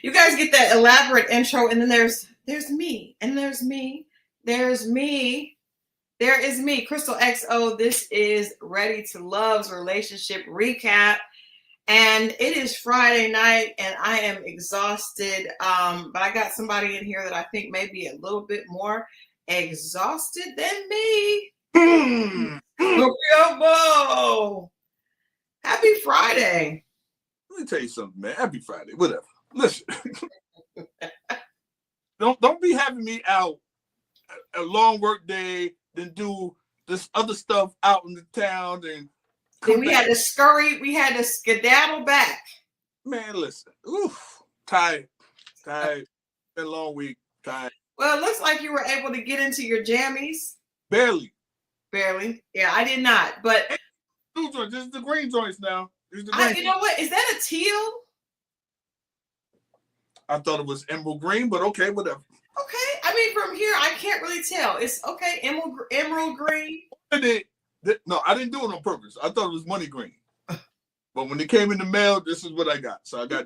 You guys get that elaborate intro, and then there's me, and there's me, there's me, there is me, Christal XO. This is Ready to Love's relationship recap, and it is Friday night, and I am exhausted. But I got somebody in here that I think may be a little bit more exhausted than me. Scorpio Moe. Happy Friday. Let me tell you something, man. Happy Friday. Whatever. Listen. Don't be having me out a long work day, then do this other stuff out in the town, and then we had to scurry, we had to skedaddle back. Man, listen. Oof. Tired. Been a long week. Tired. Well, it looks like you were able to get into your jammies. Barely. Yeah, I did not. But this is the green joints now. You know what? Is that a teal? I thought it was emerald green, but okay, whatever. Okay. I mean, from here, I can't really tell. It's okay. Emerald green. No, I didn't do it on purpose. I thought it was money green. But when it came in the mail, this is what I got. So I got.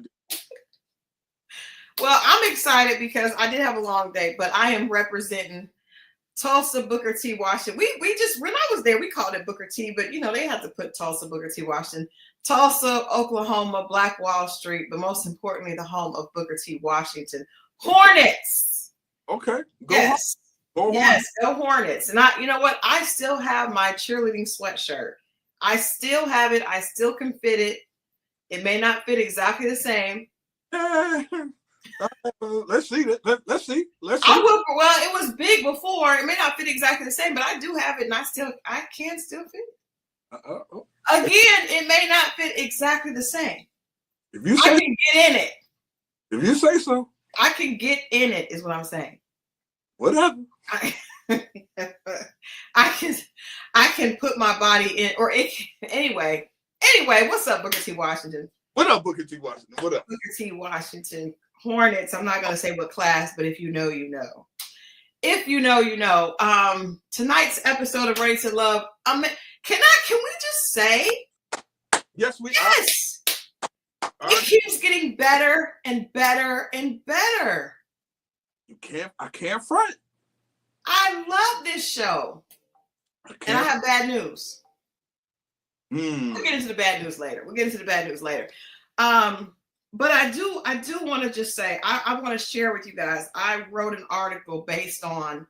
Well, I'm excited because I did have a long day, but I am representing Tulsa Booker T. Washington. We just, when I was there, we called it Booker T, but you know, they had to put Tulsa Booker T. Washington. Tulsa, Oklahoma, Black Wall Street, but most importantly, the home of Booker T. Washington. Hornets. Okay. Yes. Go Hornets. And you know what? I still have my cheerleading sweatshirt. I still have it. I still can fit it. It may not fit exactly the same. Let's see. Let's see. I will. Well, it was big before. It may not fit exactly the same, but I do have it, and I can still fit it. Again, it may not fit exactly the same. If you say, I can get in it. If you say so. I can get in it, is what I'm saying. Whatever. I can put my body in, or it. Anyway, what's up, Booker T. Washington? What up, Booker T. Washington? What up, Booker T. Washington? Hornets. I'm not going to say what class, but if you know, you know. If you know, you know. Tonight's episode of Ready to Love. Can we just say? Yes, we. Yes. It keeps getting better and better and better. I can't front. I love this show. And I have bad news. We'll get into the bad news later. But I do want to just say, I want to share with you guys. I wrote an article based on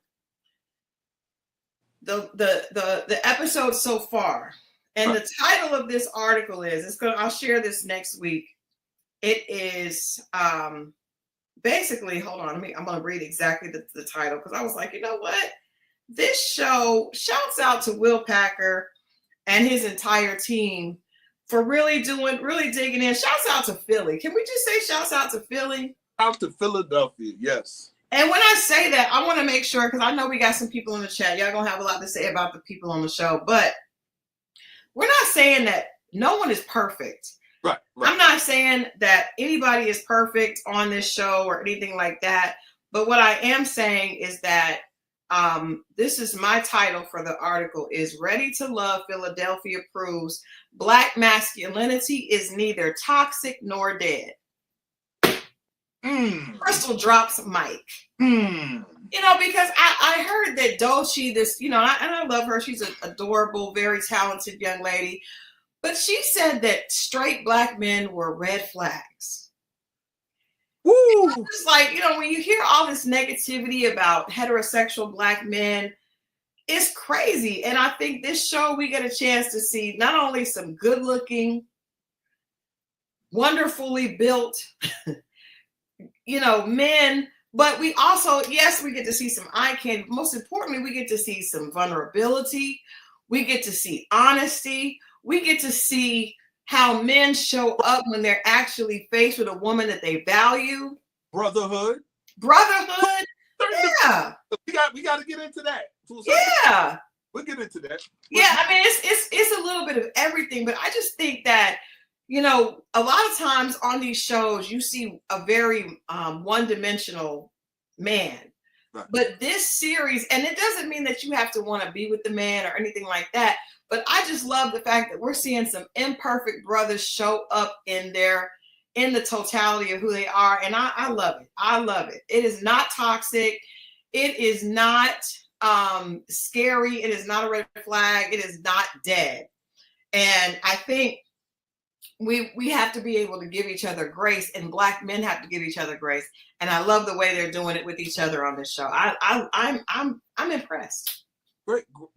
the episode so far. And the title of this article is, I'll share this next week. It is basically, hold on, I'm going to read exactly the title, because I was like, you know what? This show, shouts out to Will Packer and his entire team for really digging in. Shouts out to Philly. Can we just say shouts out to Philly? Out to Philadelphia, yes. And when I say that, I want to make sure, because I know we got some people in the chat. Y'all going to have a lot to say about the people on the show, but we're not saying that no one is perfect. Right. I'm not saying that anybody is perfect on this show or anything like that. But what I am saying is that this is my title for the article is Ready to Love, Philadelphia proves Black masculinity is neither toxic nor dead. Christal drops mic. You know, because I heard that Dolce, this, you know, and I love her. She's an adorable, very talented young lady. But she said that straight Black men were red flags. Woo! It's like, you know, when you hear all this negativity about heterosexual Black men, it's crazy. And I think this show, we get a chance to see not only some good looking, wonderfully built, you know, men, but we also, yes, we get to see some eye candy. Most importantly, we get to see some vulnerability. We get to see honesty. We get to see how men show up when they're actually faced with a woman that they value. Brotherhood. Yeah. We got to get into that. Yeah. We'll get into that. Yeah, I mean, it's a little bit of everything, but I just think that, you know, a lot of times on these shows, you see a very one-dimensional man. Right. But this series, and it doesn't mean that you have to want to be with the man or anything like that, but I just love the fact that we're seeing some imperfect brothers show up in their in the totality of who they are. And I love it. I love it. It is not toxic. It is not scary. It is not a red flag. It is not dead. And I think we have to be able to give each other grace, and Black men have to give each other grace. And I love the way they're doing it with each other on this show. I'm impressed.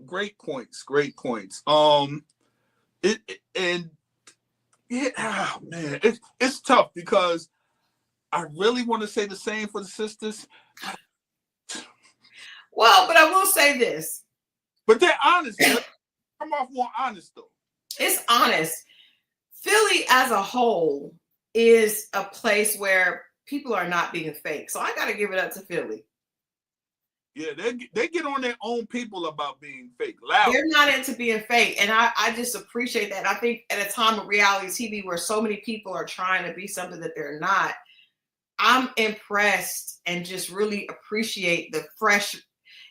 Great points. Great points. And yeah, oh, man, it's tough because I really want to say the same for the sisters. Well, but I will say this. But they're honest. I'm off more honest though. It's honest. Philly as a whole is a place where people are not being fake. So I got to give it up to Philly. Yeah, they get on their own people about being fake. Loud. They're not into being fake. And I just appreciate that. I think at a time of reality TV where so many people are trying to be something that they're not, I'm impressed and just really appreciate the fresh.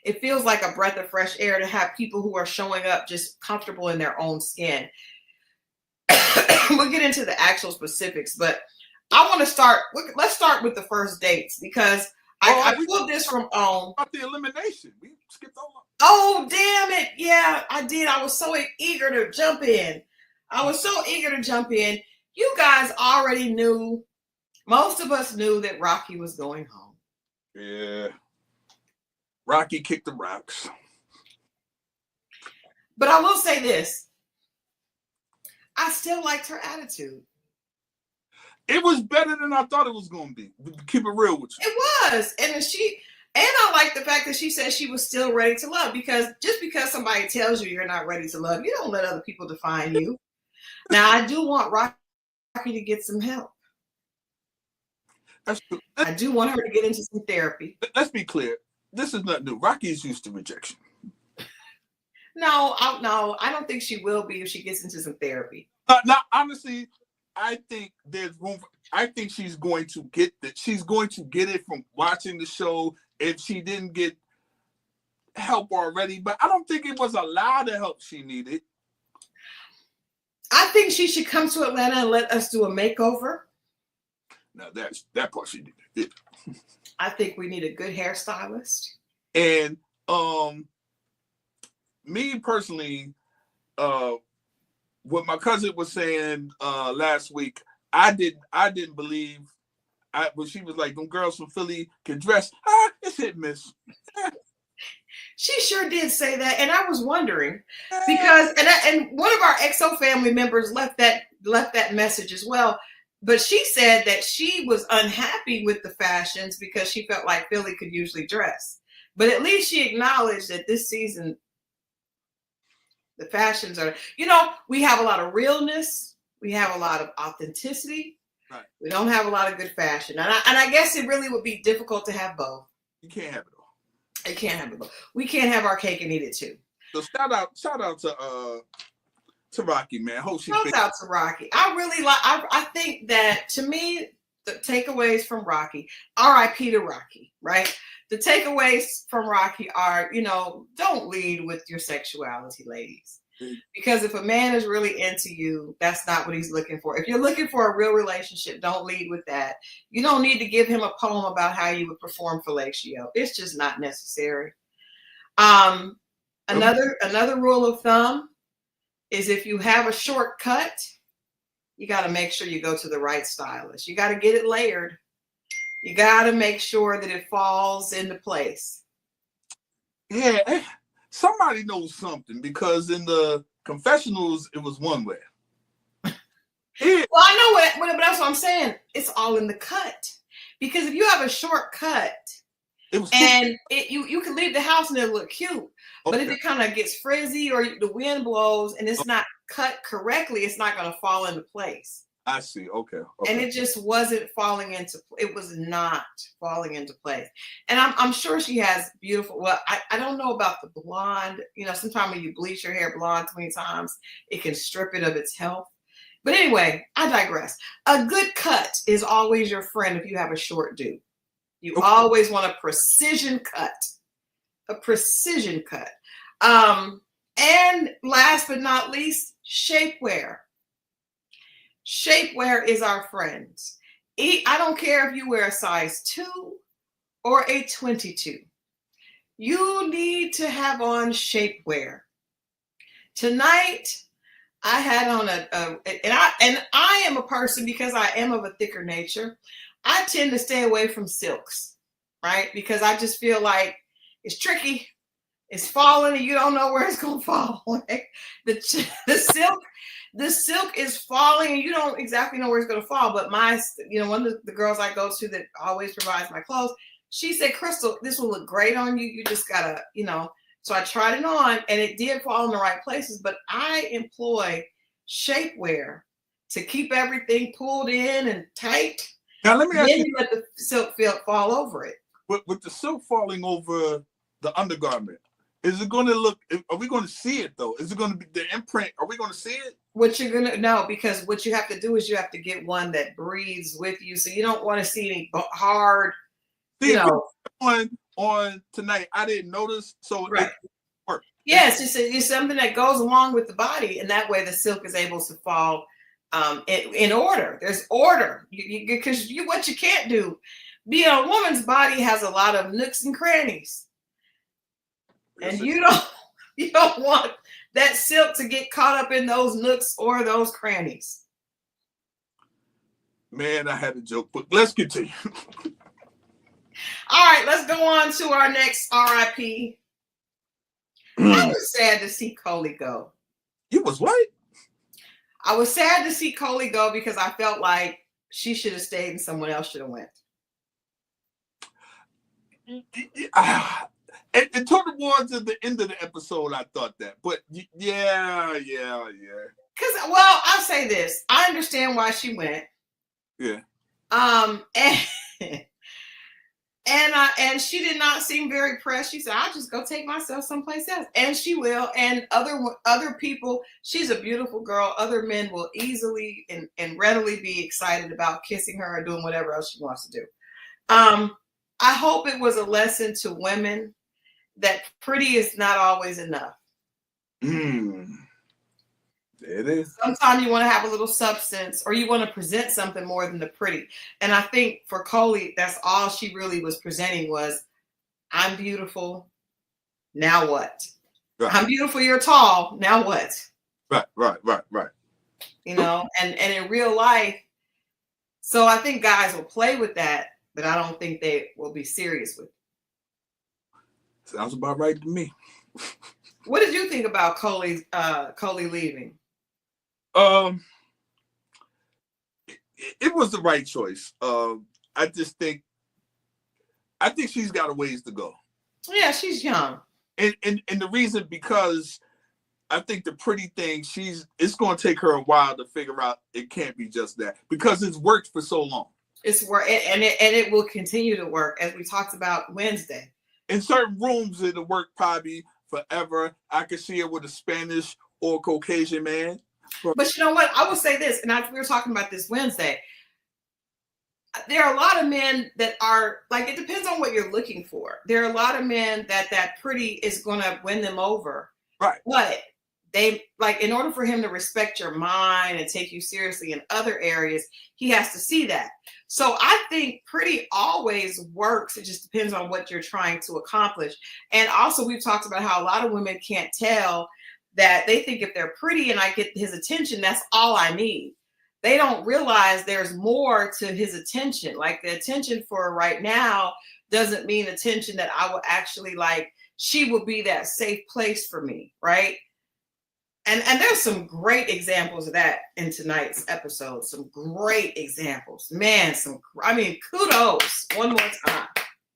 It feels like a breath of fresh air to have people who are showing up just comfortable in their own skin. We'll get into the actual specifics, but I want to start. Let's start with the first dates because I pulled this from about the elimination. We skipped over. Oh, damn it. Yeah, I did. I was so eager to jump in. You guys already knew. Most of us knew that Rocky was going home. Yeah. Rocky kicked the rocks. But I will say this. I still liked her attitude. It was better than I thought it was going to be. Keep it real with you. It was. And I like the fact that she said she was still ready to love, because just because somebody tells you you're not ready to love, you don't let other people define you. Now, I do want Rocky to get some help. That's true. I do want her to get into some therapy. Let's be clear. This is not new. Rocky is used to rejection. No, I don't think she will be if she gets into some therapy. Now, honestly, I think there's room. I think she's going to get that. She's going to get it from watching the show if she didn't get help already. But I don't think it was a lot of help she needed. I think she should come to Atlanta and let us do a makeover. Now, that part she did. Yeah. I think we need a good hairstylist. And me personally, what my cousin was saying last week, I didn't believe. When she was like, "Them girls from Philly can dress." It's hit miss. She sure did say that, and I was wondering because and one of our XO family members left that message as well. But she said that she was unhappy with the fashions because she felt like Philly could usually dress. But at least she acknowledged that this season, the fashions are, we have a lot of realness. We have a lot of authenticity. Right. We don't have a lot of good fashion. And I guess it really would be difficult to have both. You can't have it all. You can't have it both. We can't have our cake and eat it too. So shout out to Rocky, man. Hope she Shout out to Rocky. I really like. I think that, to me, the takeaways from Rocky, R.I.P. to Rocky, right? The takeaways from Rocky are, don't lead with your sexuality, ladies. Because if a man is really into you, that's not what he's looking for. If you're looking for a real relationship, don't lead with that. You don't need to give him a poem about how you would perform fellatio. It's just not necessary. Another rule of thumb is if you have a shortcut, you got to make sure you go to the right stylist. You got to get it layered. You got to make sure that it falls into place. Yeah, somebody knows something, because in the confessionals, it was one way. Yeah. Well, I know but that's what I'm saying. It's all in the cut. Because if you have a shortcut, and you can leave the house and it'll look cute. Okay. But if it kind of gets frizzy or the wind blows and it's not cut correctly, it's not going to fall into place. I see. Okay. And it just wasn't falling into. It was not falling into place. And I'm sure she has beautiful. Well, I don't know about the blonde. Sometimes when you bleach your hair blonde 20 times, it can strip it of its health. But anyway, I digress. A good cut is always your friend if you have a short do. You always want a precision cut. A precision cut. And last but not least, shapewear. Shapewear is our friends. I don't care if you wear a size 2 or a 22. You need to have on shapewear. Tonight, I had on and I am a person, because I am of a thicker nature. I tend to stay away from silks, right? Because I just feel like it's tricky. It's falling and you don't know where it's gonna fall. Like the silk is falling and you don't exactly know where it's gonna fall. But one of the girls I go to that always provides my clothes, she said, Christal, this will look great on you. You just gotta, So I tried it on and it did fall in the right places. But I employ shapewear to keep everything pulled in and tight. Now let me ask you, let the silk fall over it. With the silk falling over the undergarment, is it going to look? Are we going to see it though? Is it going to be the imprint? Are we going to see it? What you're gonna no, because what you have to do is you have to get one that breathes with you, so you don't want to see any hard. On tonight, I didn't notice, so right. It worked. Yes, it's something that goes along with the body, and that way the silk is able to fall in order. There's order, because what you can't do. Being a woman's body has a lot of nooks and crannies. And you don't want that silk to get caught up in those nooks or those crannies. Man, I had a joke, but let's continue. All right, let's go on to our next RIP. I was sad to see Coley go. You was what? I was sad to see Coley go because I felt like she should have stayed and someone else should have went. And towards the end of the episode, I thought that, but yeah. Because, I'll say this: I understand why she went. Yeah. And she did not seem very pressed. She said, "I'll just go take myself someplace else," and she will. And other people, she's a beautiful girl. Other men will easily and readily be excited about kissing her or doing whatever else she wants to do. I hope it was a lesson to women that pretty is not always enough. It is. Sometimes you want to have a little substance, or you want to present something more than the pretty. And I think for Coley, that's all she really was presenting was, I'm beautiful. Now what? Right. I'm beautiful. You're tall. Now what? Right. And in real life. So I think guys will play with that, but I don't think they will be serious with it. Sounds about right to me. What did you think about Coley leaving? It was the right choice. I think she's got a ways to go. Yeah, she's young. And the reason, because I think the pretty thing, it's going to take her a while to figure out it can't be just that, because it's worked for so long. It's work, and it will continue to work, as we talked about Wednesday. In certain rooms, it'll work probably forever. I could see it with a Spanish or Caucasian man. But you know what? I will say this, and we were talking about this Wednesday. There are a lot of men that are like, it depends on what you're looking for. There are a lot of men that pretty is going to win them over. Right. But they, like, in order for him to respect your mind and take you seriously in other areas, he has to see that. So I think pretty always works. It just depends on what you're trying to accomplish. And also, we've talked about how a lot of women can't tell that. They think if they're pretty and I get his attention, that's all I need. They don't realize there's more to his attention. Like, the attention for right now doesn't mean attention that I will actually like. She will be that safe place for me, right? And there's some great examples of that in tonight's episode. Some great examples, man. Kudos one more time.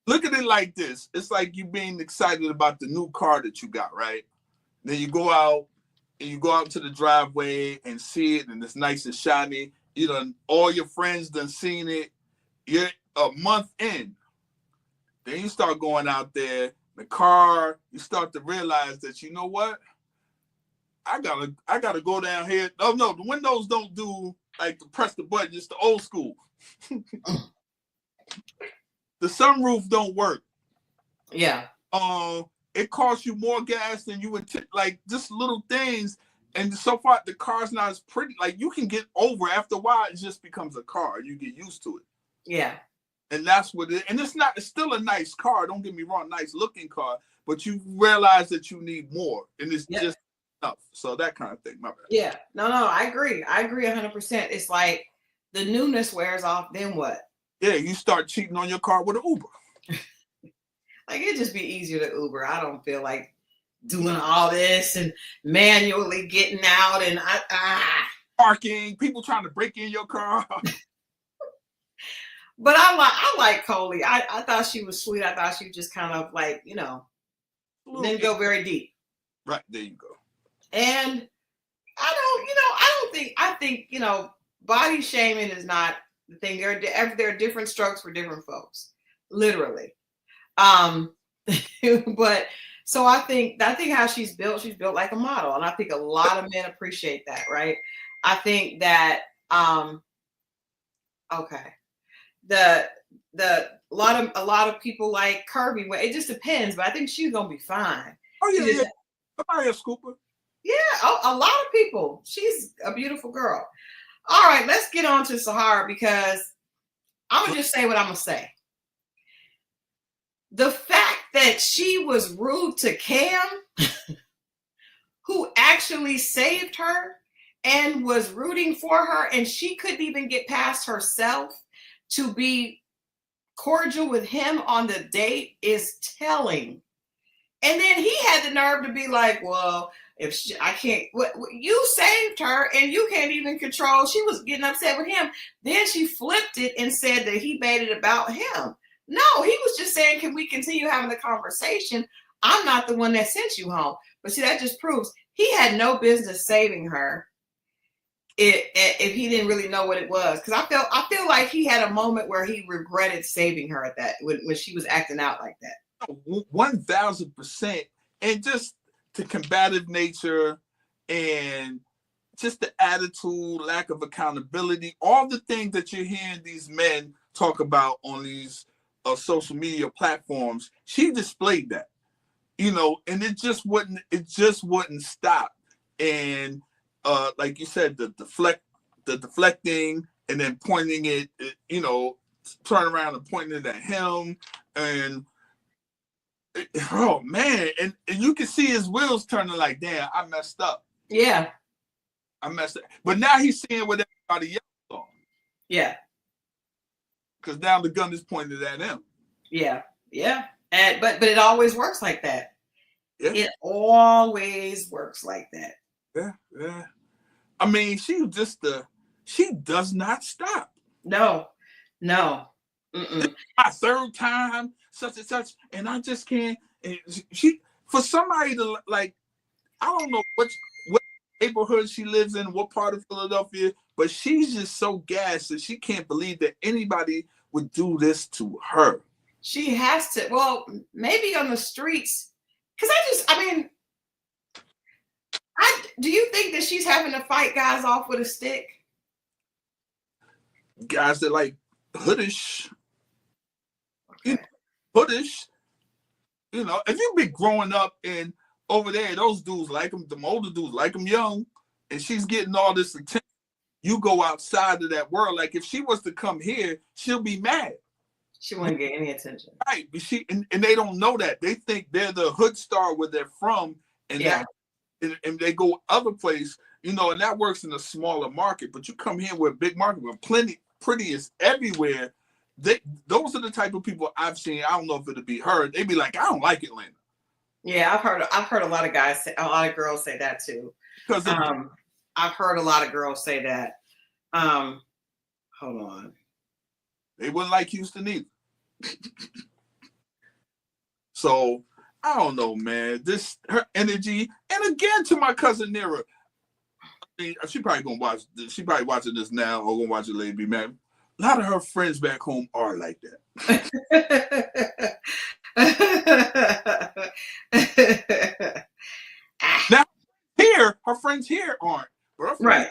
Look at it like this. It's like you being excited about the new car that you got, right? Then you go out to the driveway and see it, and it's nice and shiny. All your friends done seen it. You're a month in. Then you start going out there, the car, you start to realize that, you know what? I gotta go down here. Oh no, the windows don't do like to press the button. It's the old school. The sunroof don't work. Yeah. It costs you more gas than you would like, just little things. And so far, the car's not as pretty. Like, you can get over after a while. It just becomes a car. You get used to it. Yeah. And that's what it, and it's still a nice car. Don't get me wrong, nice looking car, but you realize that you need more, and it's just enough. So that kind of thing. My bad. Yeah. No, I agree. I agree 100%. It's like the newness wears off, then what? Yeah, you start cheating on your car with an Uber. Like, it'd just be easier to Uber. I don't feel like doing all this and manually getting out and parking, people trying to break in your car. But I like Coley. I thought she was sweet. I thought she was just kind of like, didn't go very deep. Right, there you go. And I think, body shaming is not the thing. There are different strokes for different folks, literally. But so I think how she's built like a model. And I think a lot of men appreciate that, right? I think that, okay. A lot of people like Kirby. Well, it just depends, but I think she's gonna be fine. Oh yeah. Somebody a scooper. Yeah, a lot of people. She's a beautiful girl. All right, let's get on to Sahara because I'm gonna just say what I'm gonna say. The fact that she was rude to Cam, who actually saved her and was rooting for her, and she couldn't even get past herself to be cordial with him on the date is telling. And then he had the nerve to be like, well, I can't, you saved her and you can't even control. She was getting upset with him. Then she flipped it and said that he made it about him. No, he was just saying, can we continue having the conversation? I'm not the one that sent you home. But see, that just proves he had no business saving her if he didn't really know what it was. Because I feel like he had a moment where he regretted saving her at that when she was acting out like that. 1,000%. And just the combative nature and just the attitude, lack of accountability, all the things that you're hearing these men talk about on these social media platforms, she displayed that, and it just wouldn't stop. And like you said, the deflecting and then pointing it, turn around and pointing it at him, and oh man, and you can see his wheels turning like, damn, I messed up. Yeah. I messed up. But now he's seeing what everybody else saw. Yeah. Because now the gun is pointed at him. Yeah. Yeah. And but it always works like that. Yeah. It always works like that. Yeah, yeah. I mean, she does not stop. No. Mm-mm. My third time, such and such, and I just can't. And she, for somebody to like, I don't know what neighborhood she lives in, what part of Philadelphia, but she's just so gassed that she can't believe that anybody would do this to her. She has to. Well, maybe on the streets, because do you think that she's having to fight guys off with a stick? Guys that like hoodish. Okay. Hoodish. If you've been growing up and over there, those dudes like them, the older dudes like them young, and she's getting all this attention. You go outside of that world. Like if she was to come here, she'll be mad. She wouldn't get any attention. Right. But and they don't know that. They think they're the hood star where they're from, and and they go other place, and that works in a smaller market. But you come here with a big market with pretty is everywhere. Those are the type of people I've seen. I don't know if it'll be her. They'd be like, I don't like Atlanta. Yeah, I've heard a lot of guys say, a lot of girls say that too. Because I've heard a lot of girls say that. Hold on. They wouldn't like Houston either. So I don't know, man. Her energy, and again to my cousin Nira. I mean, she probably watching this now or gonna watch it later. Be mad. A lot of her friends back home are like that. Now, her friends here aren't. Right.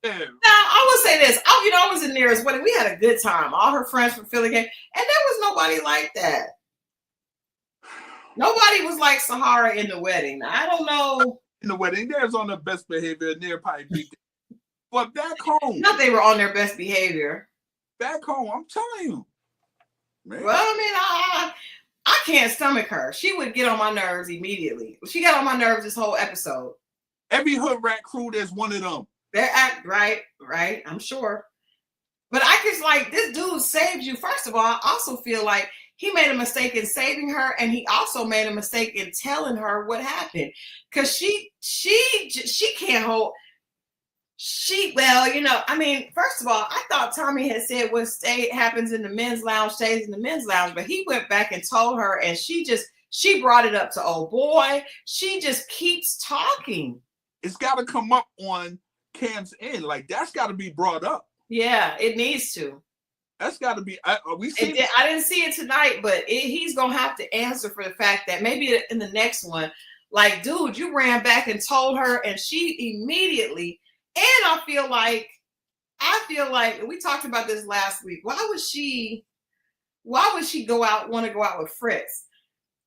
Yeah. Now, I will say this. I was in Nira's wedding. We had a good time. All her friends from Philly came, and there was nobody like that. Nobody was like Sahara in the wedding. I don't know. In the wedding, there's on their best behavior. Near probably beat them. But back home, not they were on their best behavior. Back home, I'm telling you, Man. Well, I mean, I can't stomach her. She would get on my nerves immediately. She got on my nerves this whole episode. Every hood rat crew, there's one of them. They're right. I'm sure. But I just like, this dude saved you. First of all, I also feel like he made a mistake in saving her, and he also made a mistake in telling her what happened. Because she can't hold. Well, you know, I mean, first of all, I thought Tommy had said what happens in the men's lounge stays in the men's lounge, but he went back and told her, and she brought it up to old boy. She just keeps talking. It's got to come up on Cam's end. Like, that's got to be brought up. Yeah, it needs to. That's got to be. I didn't see it tonight, but he's gonna have to answer for the fact that maybe in the next one, like, dude, you ran back and told her, and she immediately. And I feel like we talked about this last week. Why would she want to go out with Fritz?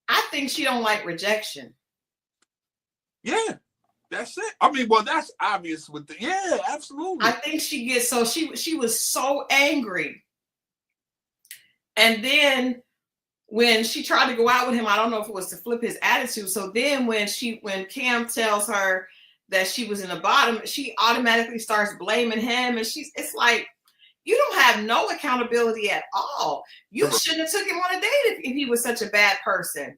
I think she don't like rejection. Yeah, that's it. I mean, well, that's obvious with absolutely. I think she gets she was so angry. And then when she tried to go out with him, I don't know if it was to flip his attitude. So then when Cam tells her that she was in the bottom, she automatically starts blaming him, and it's like, you don't have no accountability at all. You shouldn't have took him on a date if he was such a bad person.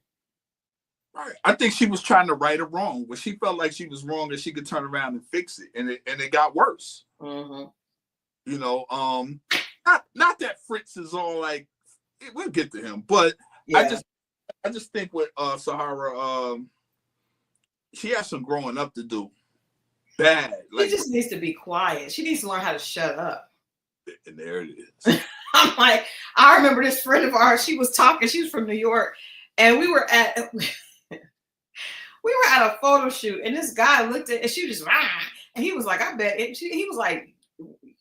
Right. I think she was trying to right a wrong, but she felt like she was wrong and she could turn around and fix it, and it got worse. Mm-hmm. You know, not that Fritz is all like, we'll get to him, but yeah. I just think with Sahara, she has some growing up to do. Bad. She just needs to be quiet. She needs to learn how to shut up. And there it is. I'm like, I remember this friend of ours. She was talking. She was from New York, and we were at a photo shoot, and this guy looked at, and she just and he was like, I bet it. He was like,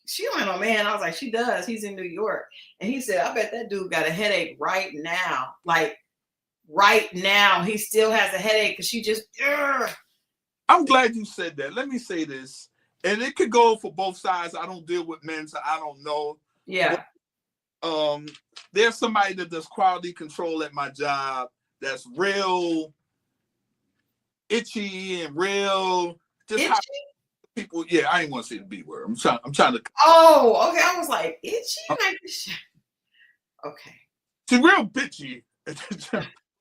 she don't have no man. I was like, she does. He's in New York, and he said, I bet that dude got a headache right now. Like right now, he still has a headache because she just. I'm glad you said that. Let me say this, and it could go for both sides. I don't deal with men, so I don't know. Yeah. But, there's somebody that does quality control at my job that's real itchy and real. Just itchy? How people. Yeah, I ain't want to say the B word. I'm trying to. Oh, okay. I was like itchy. Okay. She's real bitchy.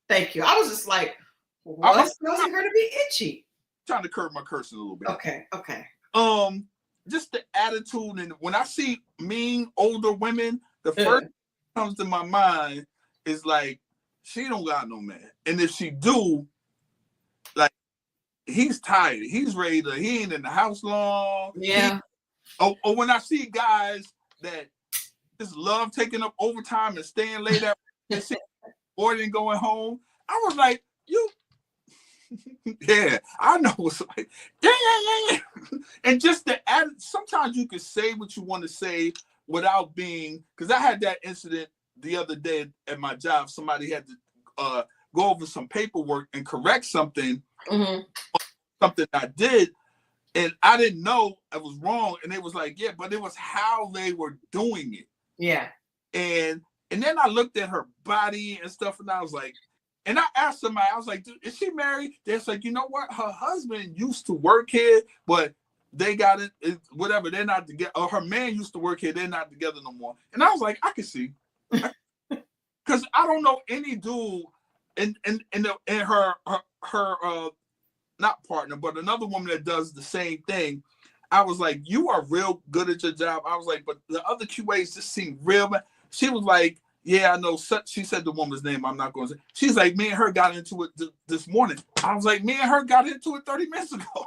Thank you. I was just like, what's causing her to be itchy? Trying to curb my cursing a little bit. Okay. Just the attitude, and when I see mean older women, the first thing that comes to my mind is like, she don't got no man, and if she do, like, he's tired, he's ready to, he ain't in the house long. Yeah. Or when I see guys that just love taking up overtime and staying late out or than going home, I was like, you. Yeah, I know. It's like, yeah. And just the add, sometimes you can say what you want to say without being, because I had that incident the other day at my job. Somebody had to go over some paperwork and correct something, something I did, and I didn't know I was wrong. And they was like, yeah, but it was how they were doing it. Yeah. And then I looked at her body and stuff, and I was like, and I asked somebody, I was like, is she married? They're like, you know what? Her husband used to work here, but they got it, whatever. They're not together. Or her man used to work here. They're not together no more. And I was like, I can see. Because I don't know any dude and her not partner, but another woman that does the same thing. I was like, you are real good at your job. I was like, but the other QAs just seem real. She was like, yeah, I know. She said the woman's name. I'm not going to say. She's like, me and her got into it this morning. I was like, me and her got into it 30 minutes ago.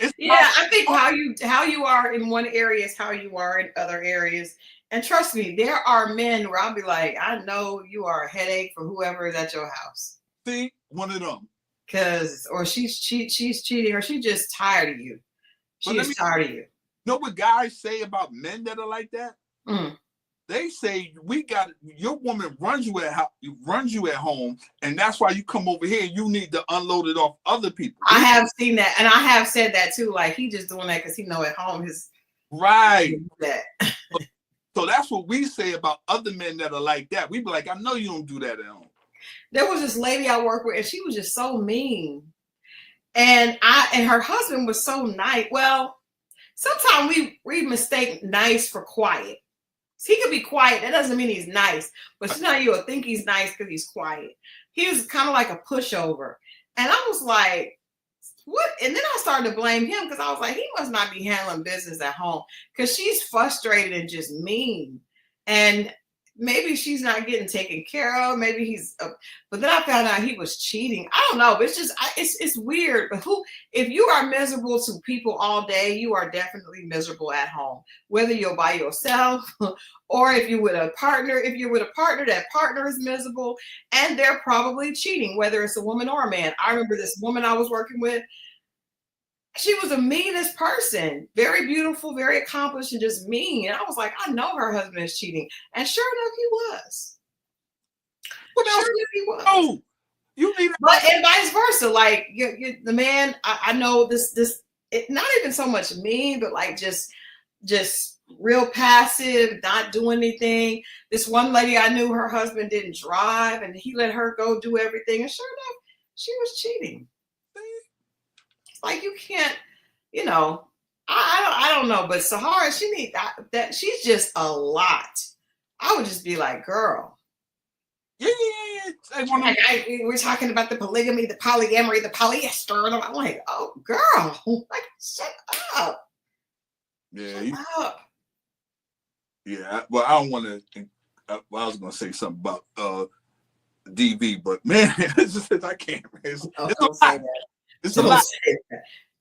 I think how you are in one area is how you are in other areas. And trust me, there are men where I'll be like, I know you are a headache for whoever is at your house. See, one of them. Or she's cheating, or she's just tired of you. She's tired of you. Know what guys say about men that are like that? They say your woman runs you at home, and that's why you come over here. You need to unload it off other people. I have seen that, and I have said that too. Like, he just doing that because he know at home his right. That. So that's what we say about other men that are like that. We be like, I know you don't do that at home. There was this lady I worked with, and she was just so mean. And her husband was so nice. Well, sometimes we mistake nice for quiet. So he could be quiet. That doesn't mean he's nice. But sometimes you'll think he's nice because he's quiet. He was kind of like a pushover. And I was like, what? And then I started to blame him because I was like, he must not be handling business at home because she's frustrated and just mean. And maybe she's not getting taken care of. Maybe he's, but then I found out he was cheating. I don't know. But it's just, it's weird. But if you are miserable to people all day, you are definitely miserable at home, whether you're by yourself or if you're with a partner. If you're with a partner, that partner is miserable and they're probably cheating, whether it's a woman or a man. I remember this woman I was working with. She was the meanest person, very beautiful, very accomplished, and just mean. And I was like, I know her husband is cheating. And sure enough, he was. What else? Sure enough, he was. Oh, you need but and vice versa. Like the man, I know this not even so much mean, but like just real passive, not doing anything. This one lady I knew, her husband didn't drive, and he let her go do everything. And sure enough, she was cheating. Like you can't, I don't know, but Sahara, she needs that. She's just a lot. I would just be like, girl. Yeah. We're talking about the polygamy, the polyamory, the polyester, and I'm like, oh, girl, like shut up. Yeah. Shut up. Yeah. Well, I don't want to. I was going to say something about DV, but man, it's just I can't. It's a lot. It's a lot.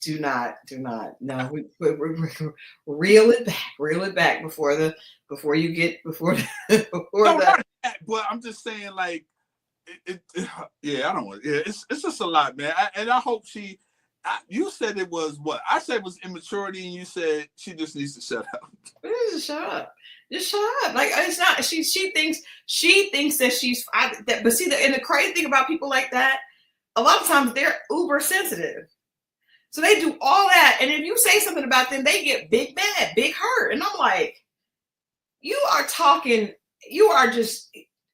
Do not. No, we reel it back before you get before Not that, but I'm just saying, like, yeah, I don't want. Yeah, it's just a lot, man. And I hope you said it was what I said was immaturity, and you said she just needs to shut up. Just shut up. Just shut up. Like it's not. She thinks that she's. But see, and the crazy thing about people like that. A lot of times they're uber sensitive. So they do all that. And if you say something about them, they get big mad, big hurt. And I'm like, you are just,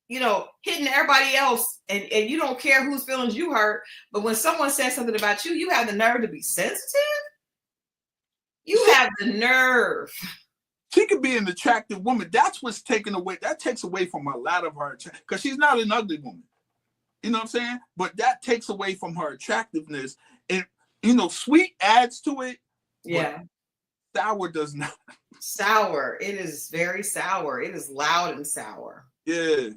hitting everybody else and you don't care whose feelings you hurt. But when someone says something about you, you have the nerve to be sensitive. You have the nerve. She could be an attractive woman. That's what's taken away. That takes away from a lot of her, because she's not an ugly woman. You know what I'm saying? But that takes away from her attractiveness. And, sweet adds to it. Yeah. Sour does not. Sour. It is very sour. It is loud and sour. Yeah.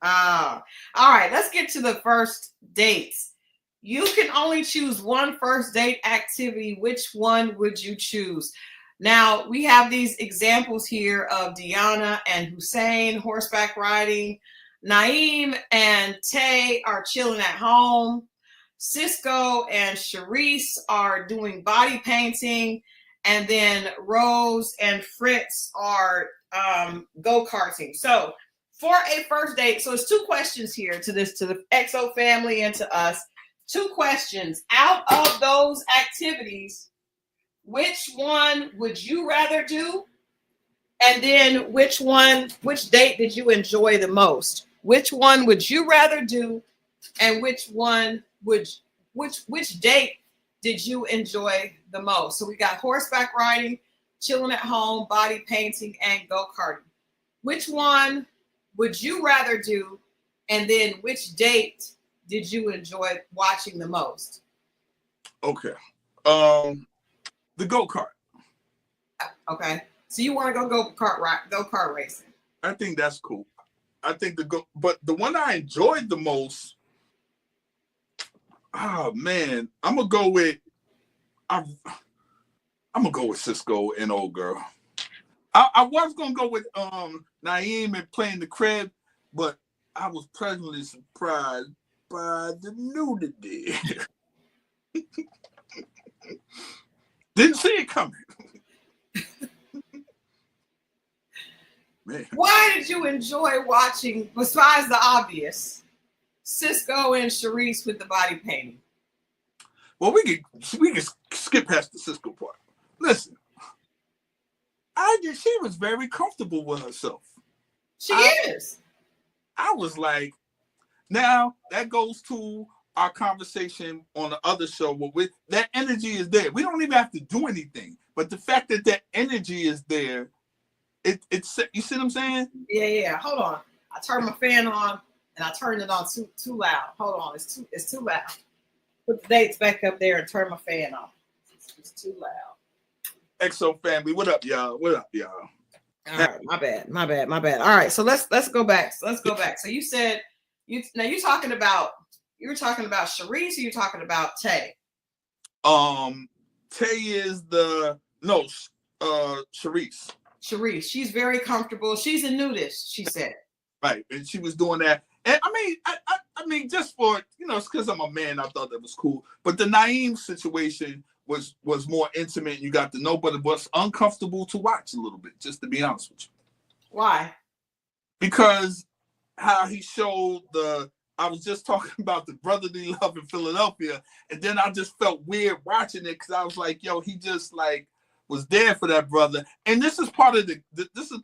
All right. Let's get to the first dates. You can only choose one first date activity. Which one would you choose? Now, we have these examples here of Deanna and Hussein horseback riding. Naeem and Tay are chilling at home. Cisco and Shoneice are doing body painting. And then Rose and Fritz are go-karting. So for a first date, so it's two questions here to the XO family and to us. Two questions. Out of those activities, which one would you rather do? And then which date did you enjoy the most? Which one would you rather do? And which date did you enjoy the most? So we got horseback riding, chilling at home, body painting, and go-karting. Which one would you rather do? And then which date did you enjoy watching the most? Okay. The go-kart. Okay. So you want to go-kart racing? I think that's cool. I think but the one I enjoyed the most, oh man, I'm gonna go with Cisco and old girl. I was gonna go with Naeem and playing the crib, but I was pleasantly surprised by the nudity. Didn't see it coming. Man. Why did you enjoy watching, besides the obvious, Cisco and Shoneice with the body painting? Well, we can skip past the Cisco part. Listen, She was very comfortable with herself. She is. I was like, now that goes to our conversation on the other show where that energy is there. We don't even have to do anything, but the fact that that energy is there, it's you see what I'm saying? Yeah. Hold on. I turned my fan on and I turned it on too loud. Hold on, it's too loud. Put the dates back up there and turn my fan off. It's too loud. XO family, what up, y'all? What up, y'all? All right, my bad. All right, so let's go back. So you said you were talking about Sharice, or you talking about Tay? Tay is Sharice. Sharice, she's very comfortable. She's a nudist, she said. Right, and she was doing that. And I mean, just for it's because I'm a man, I thought that was cool. But the Naeem situation was more intimate, and you got to know, but it was uncomfortable to watch a little bit, just to be honest with you. Why? Because how he showed I was just talking about the brotherly love in Philadelphia, and then I just felt weird watching it because I was like, yo, he just like was there for that brother. And this is part of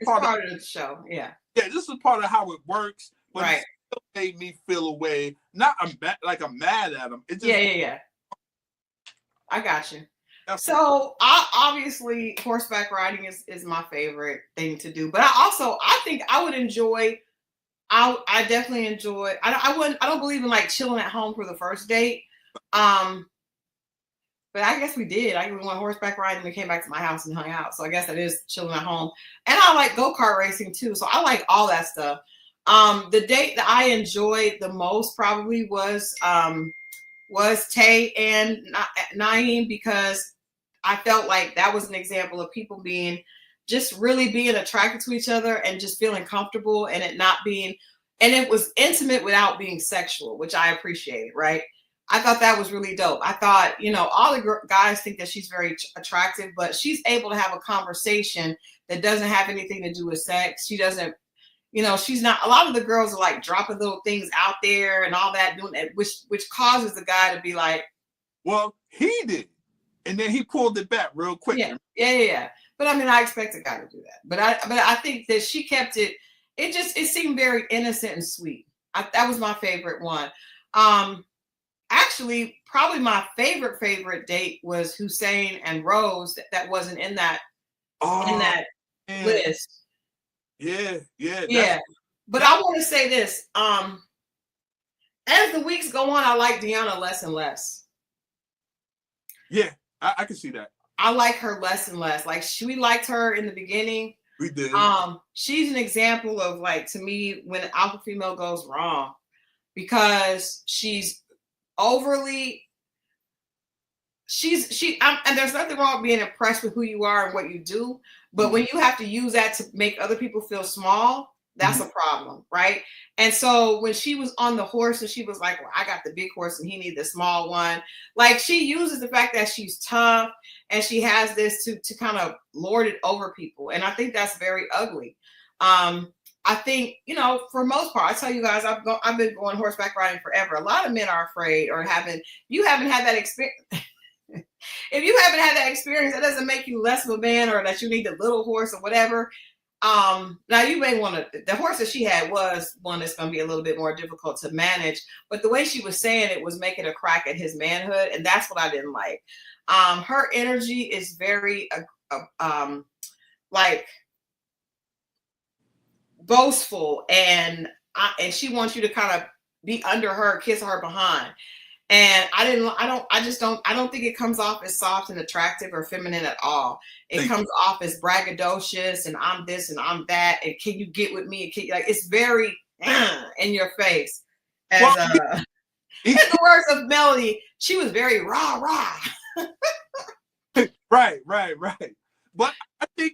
part of the show. Yeah, this is part of how it works, but right. It still made me feel a way. Not I'm mad at him. It just, yeah. I got you. So obviously horseback riding is my favorite thing to do, but I think I would enjoy. I definitely enjoy. I don't believe in like chilling at home for the first date. But I guess we did. We went horseback riding and we came back to my house and hung out. So I guess that is chilling at home. And I like go-kart racing too. So I like all that stuff. The date that I enjoyed the most probably was Tay and Naeem, because I felt like that was an example of people really being attracted to each other and just feeling comfortable, and it was intimate without being sexual, which I appreciated, right? I thought that was really dope. I thought, all the guys think that she's very attractive, but she's able to have a conversation that doesn't have anything to do with sex. She doesn't, she's not, a lot of the girls are like dropping little things out there and all that, doing that, which causes the guy to be like, well, he did. And then he pulled it back real quick. Yeah. But I mean, I expect a guy to do that. But I think that she kept it. It seemed very innocent and sweet. That was my favorite one. Actually, probably my favorite date was Hussein and Rose. That wasn't in that list. Yeah. But I want to say this. As the weeks go on, I like Deanna less and less. Yeah, I can see that. I like her less and less. Like we liked her in the beginning. We did. She's an example of, like, to me, when an alpha female goes wrong, because she's overly. And there's nothing wrong with being impressed with who you are and what you do, but when you have to use that to make other people feel small, that's a problem, right? And so when she was on the horse and she was like, well, I got the big horse and he needs the small one. Like, she uses the fact that she's tough and she has this to kind of lord it over people. And I think that's very ugly. I think, for most part, I tell you guys, I've been going horseback riding forever. A lot of men are afraid or you haven't had that experience. If you haven't had that experience, that doesn't make you less of a man or that you need a little horse or whatever. Now you may want to, the horse that she had was one that's going to be a little bit more difficult to manage, but the way she was saying it was making a crack at his manhood. And that's what I didn't like. Her energy is very, like boastful, and she wants you to kind of be under her, kiss her behind. And I don't think it comes off as soft and attractive or feminine at all. It comes off as braggadocious and I'm this and I'm that. And can you get with me? It's very in your face. In the words of Melody, she was very rah. Right. But I think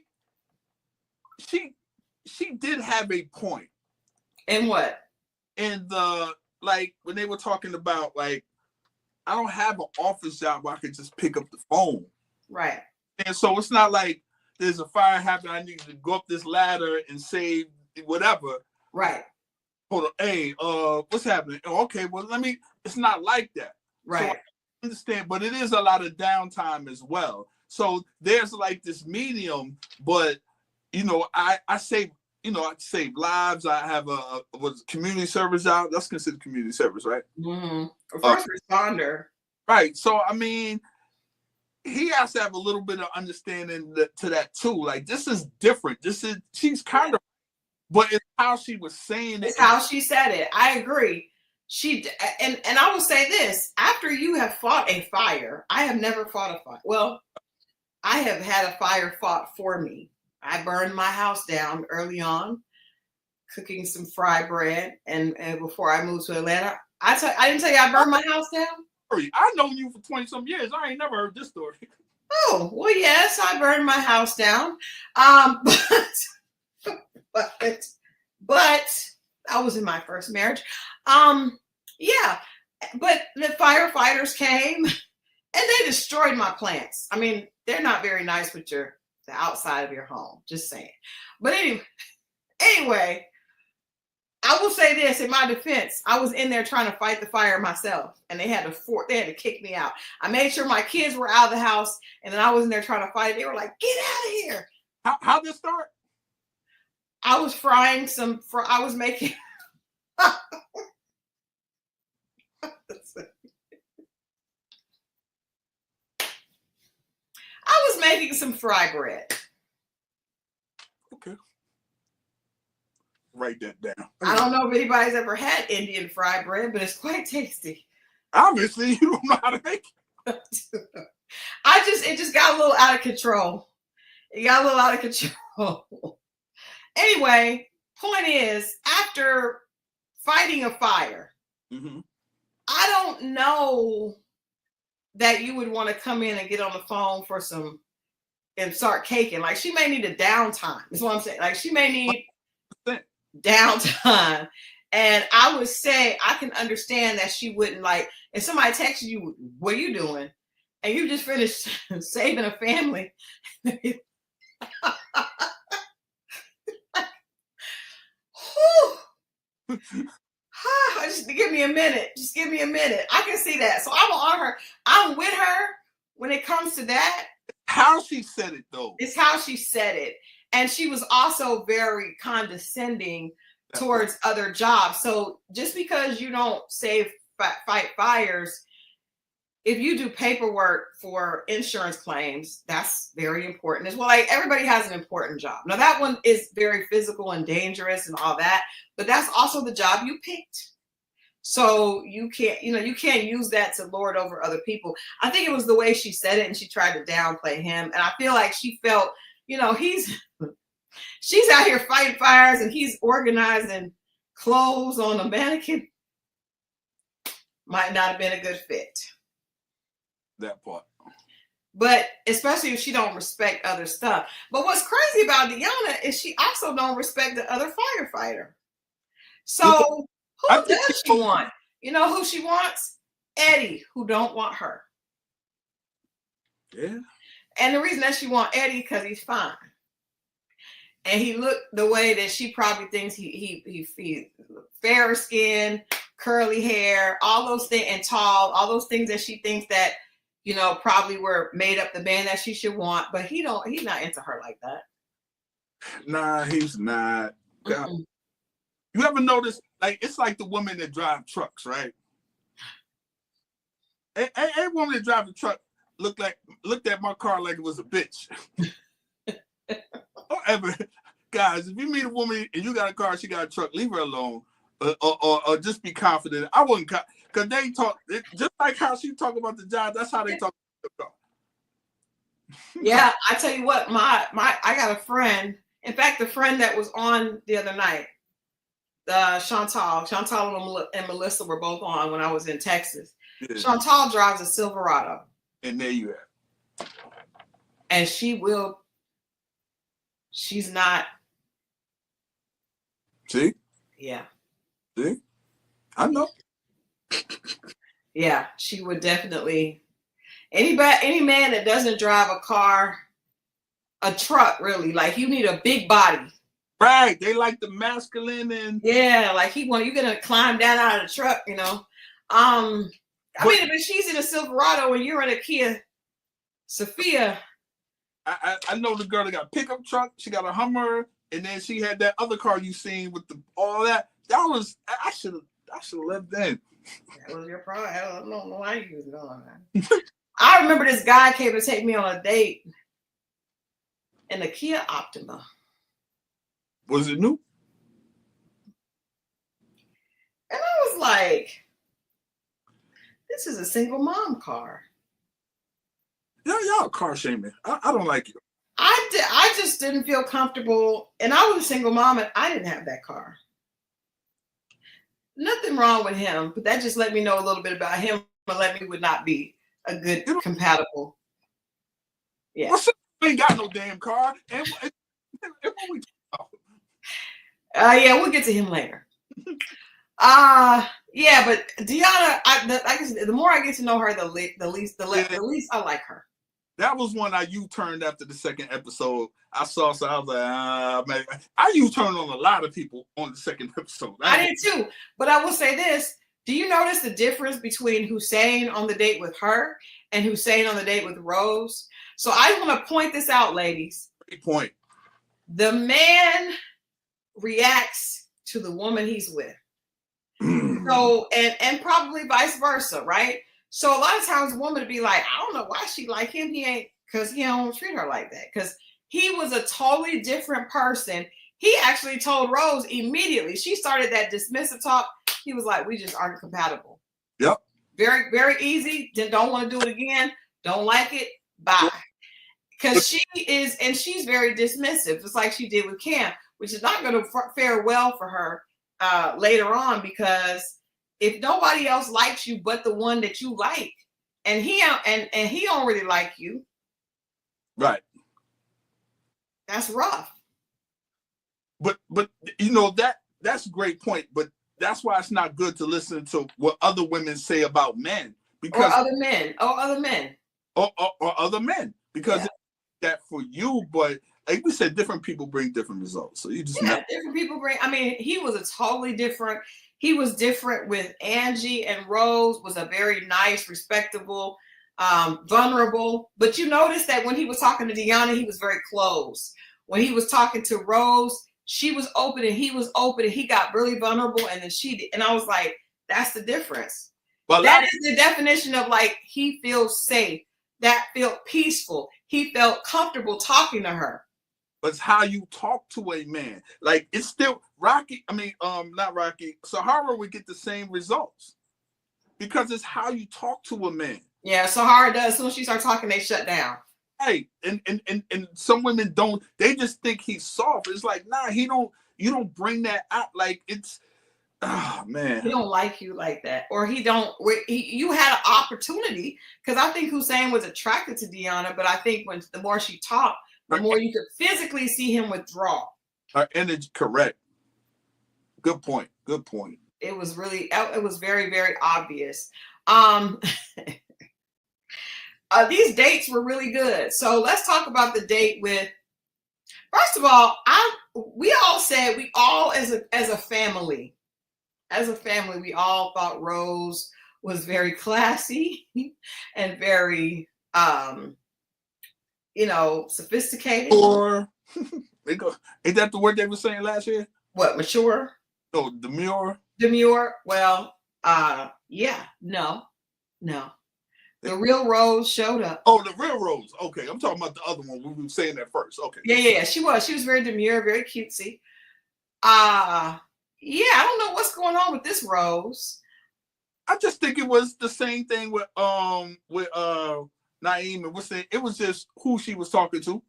she did have a point. In what? In the, like, when they were talking about, like, I don't have an office job where I could just pick up the phone. Right. And so it's not like there's a fire happening, I need to go up this ladder and save whatever. Right. Hold on. Hey, what's happening? Oh, okay, well, it's not like that. Right. So I understand, but it is a lot of downtime as well. So there's like this medium, but I save, I save lives. I have a community service job. That's considered community service, right? Mm-hmm. First responder. Right. So, I mean, he has to have a little bit of understanding to that too. Like, this is different. She's kind of, but it's how she was saying it. It's how she said it. I agree. And I will say this: after you have fought a fire, I have never fought a fire. Well, I have had a fire fought for me. I burned my house down early on, cooking some fry bread, and before I moved to Atlanta, I didn't tell you I burned my house down. I've known you for 20-some years. I ain't never heard this story. Oh, well, yes, I burned my house down. But I was in my first marriage. Yeah, but the firefighters came and they destroyed my plants. I mean, they're not very nice with the outside of your home, just saying. But anyway, I will say this in my defense: I was in there trying to fight the fire myself, and they had to kick me out. I made sure my kids were out of the house, and then I was in there trying to fight. They were like, "Get out of here!" How'd this start? I was frying I was making. I was making some fry bread. Okay. Write that down. I don't know if anybody's ever had Indian fry bread, but it's quite tasty. Obviously, you don't know how to make it. It just got a little out of control. It got a little out of control. Anyway, point is, after fighting a fire, I don't know that you would want to come in and get on the phone and start caking. Like, she may need a downtime. That's what I'm saying. Like, she may need downtime. And I would say I can understand that she wouldn't, like, if somebody texted you, "What are you doing?" and you just finished saving a family. Just give me a minute. Just give me a minute. I can see that. So I'm on her. I'm with her when it comes to that. How she said it, though. It's how she said it. And she was also very condescending towards other jobs. So just because you don't fight fires, if you do paperwork for insurance claims, that's very important as well. Like, everybody has an important job. Now, that one is very physical and dangerous and all that, but that's also the job you picked. So you can't use that to lord over other people. I think it was the way she said it, and she tried to downplay him. And I feel like she felt, she's out here fighting fires and he's organizing clothes on a mannequin. Might not have been a good fit. That part. But especially if she don't respect other stuff. But what's crazy about Deanna is she also don't respect the other firefighter. So who does she want? You know who she wants? Eddie, who don't want her. Yeah. And the reason that she want Eddie, because he's fine. And he looked the way that she probably thinks he fair skin, curly hair, all those things, and tall, all those things that she thinks that, probably were made up the man that she should want, but he's not into her like that. Nah, he's not. You ever notice, like, it's like the women that drive trucks, right? A woman that drives a truck looked at my car like it was a bitch. Don't ever, guys, if you meet a woman and you got a car, she got a truck, leave her alone, or just be confident. I wouldn't, because they talk just like how she talk about the job. That's how they talk about the car. Yeah, I tell you what, I got a friend. In fact, the friend that was on the other night, Chantal and Melissa were both on when I was in Texas. Yeah. Chantal drives a Silverado. And there you have. And she's not. See? Yeah. See? I know. Yeah, she would definitely. Any man that doesn't drive a truck, really, like, you need a big body. Right, they like the masculine and like you're gonna climb down out of the truck, I mean, if she's in a Silverado and you're in a Kia Sophia, I know the girl that got a pickup truck. She got a Hummer, and then she had that other car you seen with all that. That was I should have lived then. That was your problem. I don't know why you was going. I remember this guy came to take me on a date in a Kia Optima. Was it new? And I was like, this is a single mom car. Y'all car shaming. I don't like it. I just didn't feel comfortable. And I was a single mom and I didn't have that car. Nothing wrong with him, but that just let me know a little bit about him and let me would not be a good compatible. Yeah. We ain't got no damn car. And what we yeah, we'll get to him later. Yeah, but Deanna, the more I get to know her, the least I like her. That was one I U-turned after the second episode. I saw, so I was like, man. I U-turned on a lot of people on the second episode. I did too. But I will say this. Do you notice the difference between Hussein on the date with her and Hussein on the date with Rose? So I want to point this out, ladies. Great point. The man reacts to the woman he's with. So, and probably vice versa, right? So a lot of times a woman would be like, I don't know why she like him. He ain't, because he don't treat her like that. Because he was a totally different person. He actually told Rose immediately. She started that dismissive talk. He was like, we just aren't compatible. Yep. Very, very easy. Don't want to do it again. Don't like it. Bye. Because she is, and she's very dismissive, just like she did with Cam, which is not going to fare well for her later on, because if nobody else likes you but the one that you like, and he don't really like you, right? That's rough. But you know that's a great point. But that's why it's not good to listen to what other women say about men, because or other men, because that for you. But like we said, different people bring different results. So you just different people bring. I mean, he was a totally different. He was different with Angie, and Rose was a very nice, respectable, vulnerable. But you notice that when he was talking to Deanna, he was very closed. When he was talking to Rose, she was open and he was open, and he got really vulnerable, and then she did. And I was like, that's the difference. Well, that is the definition of like, he feels safe. That felt peaceful. He felt comfortable talking to her. But it's how you talk to a man. Like, it's still Rocky. I mean, not Rocky. Sahara would get the same results because it's how you talk to a man. Yeah, Sahara does. As soon as she starts talking, they shut down. Hey, and some women don't. They just think he's soft. It's like, nah, you don't bring that out. Like, it's, oh man, he don't like you like that, or he don't. You had an opportunity, because I think Hussein was attracted to Deanna, but I think the more she talked, the more you could physically see him withdraw. Her energy, correct. Good point. Good point. It was very, very obvious. These dates were really good. So let's talk about the date with. First of all, we all said as a family, we all thought Rose was very classy and very sophisticated. Or ain't that the word they were saying last year? What, mature? No, demure. Demure. Well, yeah, no. The real Rose showed up. Oh, the real Rose. Okay, I'm talking about the other one. We were saying that first. Okay. Yeah. She was very demure, very cutesy. I don't know what's going on with this Rose. I just think it was the same thing with Naeem, and it was just who she was talking to.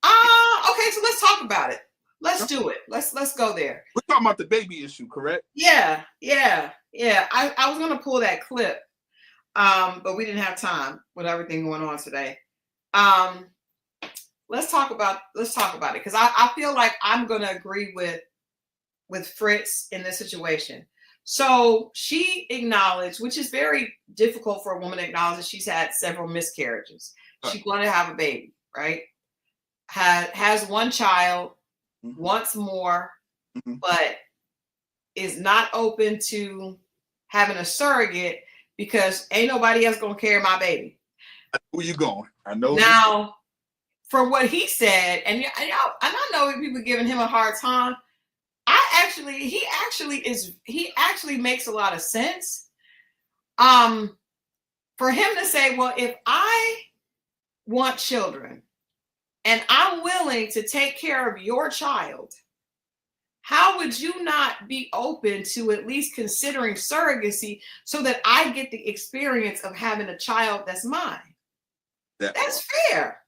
Okay, so let's talk about it. Let's do it. Let's go there. We're talking about the baby issue, correct? Yeah. I was gonna pull that clip, but we didn't have time with everything going on today. Let's talk about it, because I feel like I'm gonna agree with Fritz in this situation. So she acknowledged, which is very difficult for a woman to acknowledge, that she's had several miscarriages. She's going to have a baby, right? Has one child, wants more, but is not open to having a surrogate because ain't nobody else gonna carry my baby. Where you going? I know. Now, for what he said, and I know people giving him a hard time. He actually makes a lot of sense. For him to say, well, if I want children and I'm willing to take care of your child, how would you not be open to at least considering surrogacy so that I get the experience of having a child that's mine? That's fair.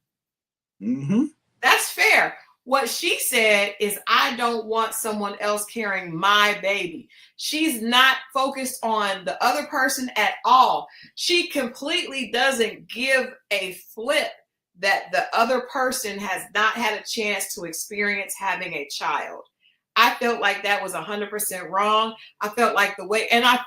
Mm-hmm. That's fair. What she said is, I don't want someone else carrying my baby. She's not focused on the other person at all. She completely doesn't give a flip that the other person has not had a chance to experience having a child. I felt like that was 100% wrong. I felt like the way, and I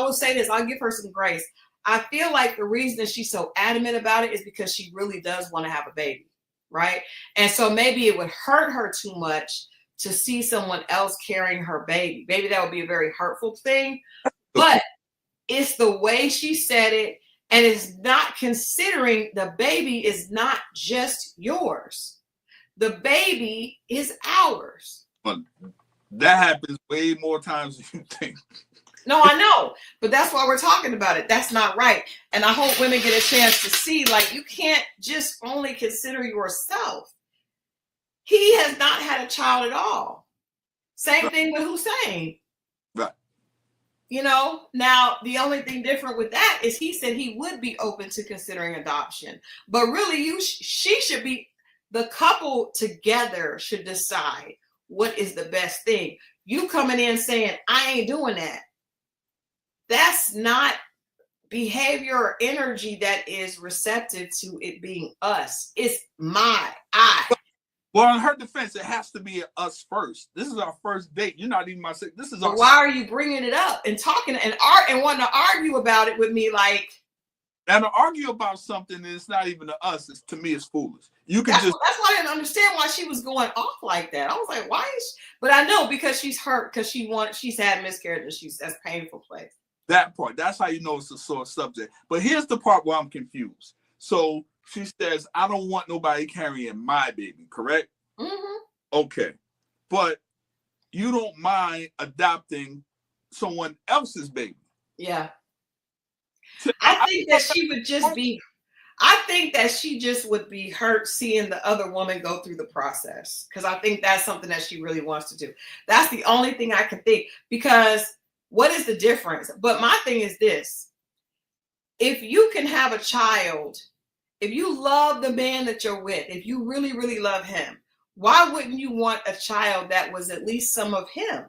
will say this, I'll give her some grace. I feel like the reason that she's so adamant about it is because she really does want to have a baby. Right. And so maybe it would hurt her too much to see someone else carrying her baby. Maybe that would be a very hurtful thing. But it's the way she said it. And it's not considering the baby is not just yours. The baby is ours. But that happens way more times than you think. No, I know, but that's why we're talking about it. That's not right. And I hope women get a chance to see, like, you can't just only consider yourself. He has not had a child at all. Same thing with Hussein. Right. You know, now the only thing different with that is he said he would be open to considering adoption. But really, she should be, the couple together should decide what is the best thing. You coming in saying, I ain't doing that. That's not behavior or energy that is receptive to it being us. It's I. Well, in her defense, it has to be us first. This is our first date. You're not even my second. This is our. Why are you bringing it up and talking and wanting to argue about it with me? Like, and to argue about something that's not even to us, to me, it's foolish. You can that's why I didn't understand why she was going off like that. I was like, why is she? But I know because she's hurt, because she's had miscarriages. That's painful place. That part, that's how you know it's a sore subject. But here's the part where I'm confused. So she says, I don't want nobody carrying my baby, correct? Mm-hmm. Okay. But you don't mind adopting someone else's baby. Yeah. I think that she would just be, I think that she just would be hurt seeing the other woman go through the process. Because I think that's something that she really wants to do. That's the only thing I can think. Because what is the difference? But my thing is this. If you can have a child, if you love the man that you're with, if you really, really love him, why wouldn't you want a child that was at least some of him?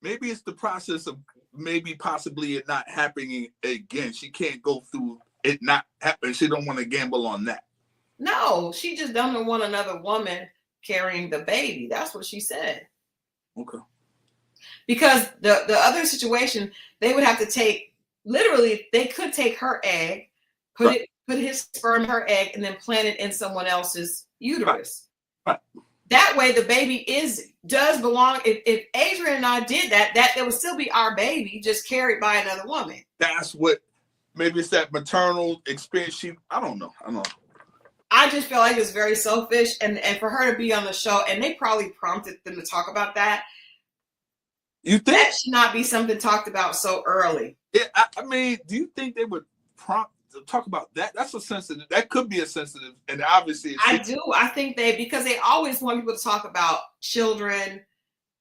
Maybe it's the process of maybe possibly it not happening again. She can't go through it not happening. She don't want to gamble on that. No, she just doesn't want another woman carrying the baby. That's what she said. Okay. Because the other situation, they would have to take, literally, they could take her egg, put his sperm in her egg, and then plant it in someone else's uterus. Right. That way, the baby does belong. If Adrian and I did that would still be our baby, just carried by another woman. That's what. Maybe it's that maternal experience. I don't know. I just feel like it's very selfish, and for her to be on the show, and they probably prompted them to talk about that. You think that should not be something talked about so early? Yeah, I mean, do you think they would prompt to talk about that? That's a sensitive. That could be a sensitive, and obviously, I do. I think because they always want people to talk about children.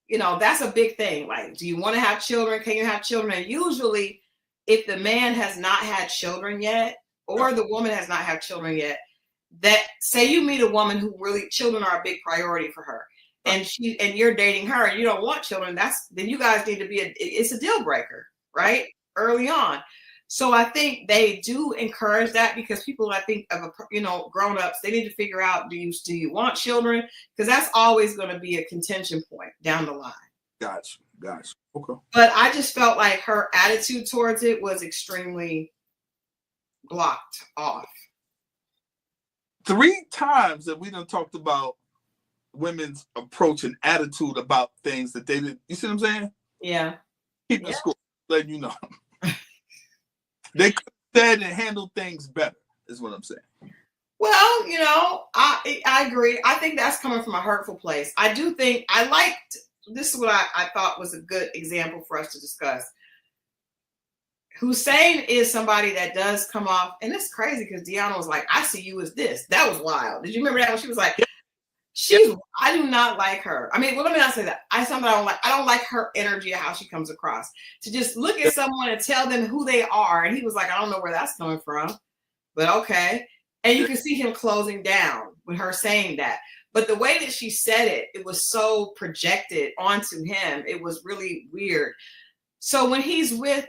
You know, that's a big thing. Like, do you want to have children? Can you have children? And usually, if the man has not had children yet, or the woman has not had children yet, that say you meet a woman who really children are a big priority for her. And you're dating her and you don't want children, then you guys need to it's a deal breaker, right? Early on. So I think they do encourage that because people, I think of grown-ups, they need to figure out, do you want children? Because that's always going to be a contention point down the line. Gotcha. Okay. But I just felt like her attitude towards it was extremely blocked off. 3 times that we done talked about women's approach and attitude about things that they didn't. You see what I'm saying? Yeah. Keep the score, letting you know. They could have said and handled things better. is what I'm saying. Well, I agree. I think that's coming from a hurtful place. I do think this is what I thought was a good example for us to discuss. Hussein is somebody that does come off, and it's crazy because Deanna was like, I see you as this. That was wild. Did you remember that when she was like, I do not like her. I mean, well, let me not say that. I don't like her energy of how she comes across. To just look at someone and tell them who they are. And he was like, I don't know where that's coming from, but okay. And you can see him closing down with her saying that. But the way that she said it, it was so projected onto him. It was really weird. So when he's with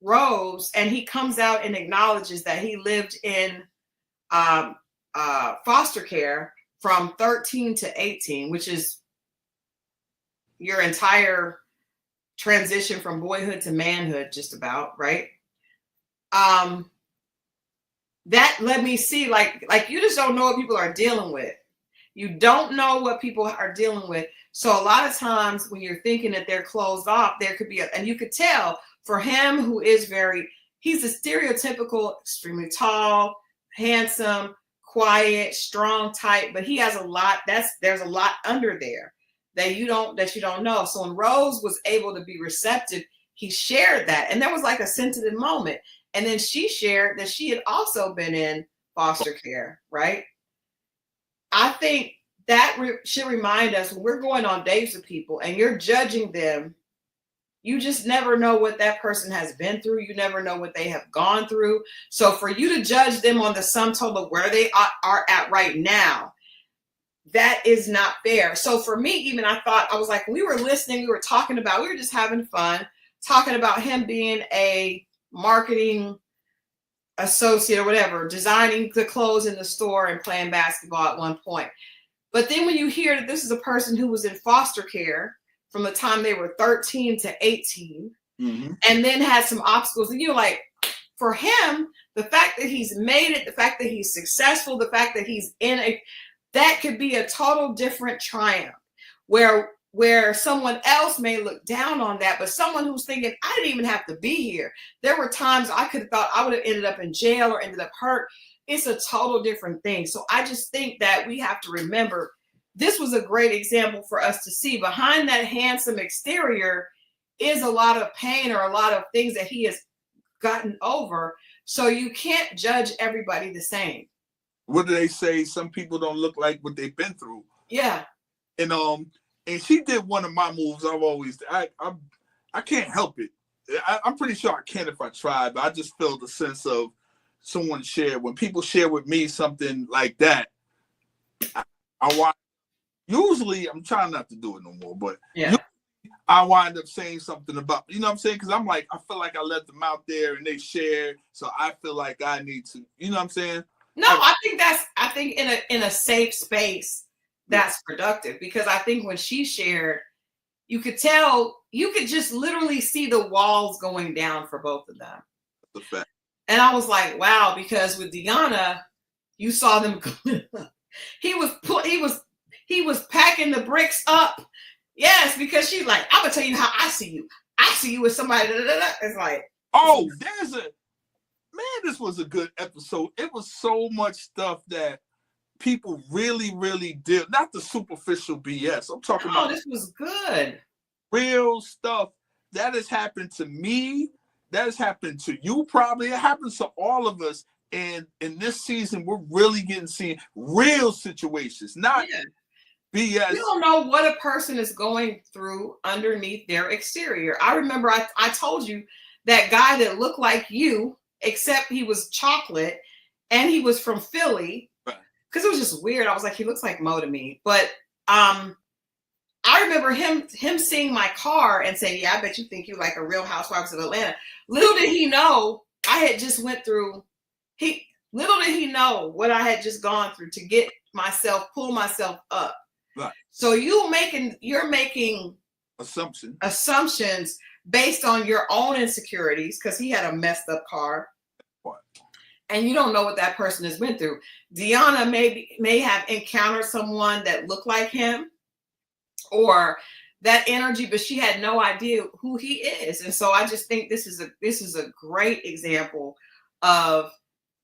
Rose and he comes out and acknowledges that he lived in foster care from 13 to 18, which is your entire transition from boyhood to manhood, just about, right? That let me see, like you just don't know what people are dealing with. You don't know what people are dealing with. So a lot of times when you're thinking that they're closed off, there could be, and you could tell for him who is he's a stereotypical, extremely tall, handsome, quiet, strong type, but he has a lot, there's a lot under there that you don't know. So when Rose was able to be receptive, he shared that. And there was like a sensitive moment. And then she shared that she had also been in foster care, right? I think that should remind us when we're going on dates with people and you're judging them, you just never know what that person has been through. You never know what they have gone through. So for you to judge them on the sum total of where they are at right now, that is not fair. So for me, even I was like, we were listening, we were just having fun, talking about him being a marketing associate or whatever, designing the clothes in the store and playing basketball at one point. But then when you hear that this is a person who was in foster care from the time they were 13 to 18, and then had some obstacles, and you're like, for him, the fact that he's made it, the fact that he's successful, the fact that he's that could be a total different triumph where someone else may look down on that, but someone who's thinking, I didn't even have to be here. There were times I could have thought I would have ended up in jail or ended up hurt. It's a total different thing. So I just think that we have to remember this was a great example for us to see behind that handsome exterior is a lot of pain or a lot of things that he has gotten over. So you can't judge everybody the same. What do they say? Some people don't look like what they've been through. Yeah. And she did one of my moves. I can't help it. I'm pretty sure I can if I try, but I just feel the sense of someone shared. When people share with me something like that, I watch. Usually, I'm trying not to do it no more, but I wind up saying something about, you know what I'm saying? Because I'm like, I feel like I let them out there and they shared, so I feel like I need to, you know what I'm saying? No, I think in a safe space, that's productive, because I think when she shared, you could just literally see the walls going down for both of them. That's a fact. And I was like, wow, because with Deanna, you saw them. He was packing the bricks up. Yes, because she's like, I'm gonna tell you how I see you. I see you as somebody. It's like, oh, this was a good episode. It was so much stuff that people really, really did. Not the superficial BS. I'm talking about. This was good. Real stuff that has happened to me. That has happened to you. Probably it happens to all of us. And in this season, we're really getting seen real situations, not BS. You don't know what a person is going through underneath their exterior. I remember I told you that guy that looked like you, except he was chocolate and he was from Philly. Because it was just weird. I was like, he looks like Moe to me. But I remember him seeing my car and saying, yeah, I bet you think you like a Real Housewives of Atlanta. Little did he know I had just went through. Little did he know what I had just gone through to get pull myself up. Right. So you're making assumptions based on your own insecurities, because he had a messed up car. What? And you don't know what that person has been through. Deanna may have encountered someone that looked like him or that energy, but she had no idea who he is. And so I just think this is a great example of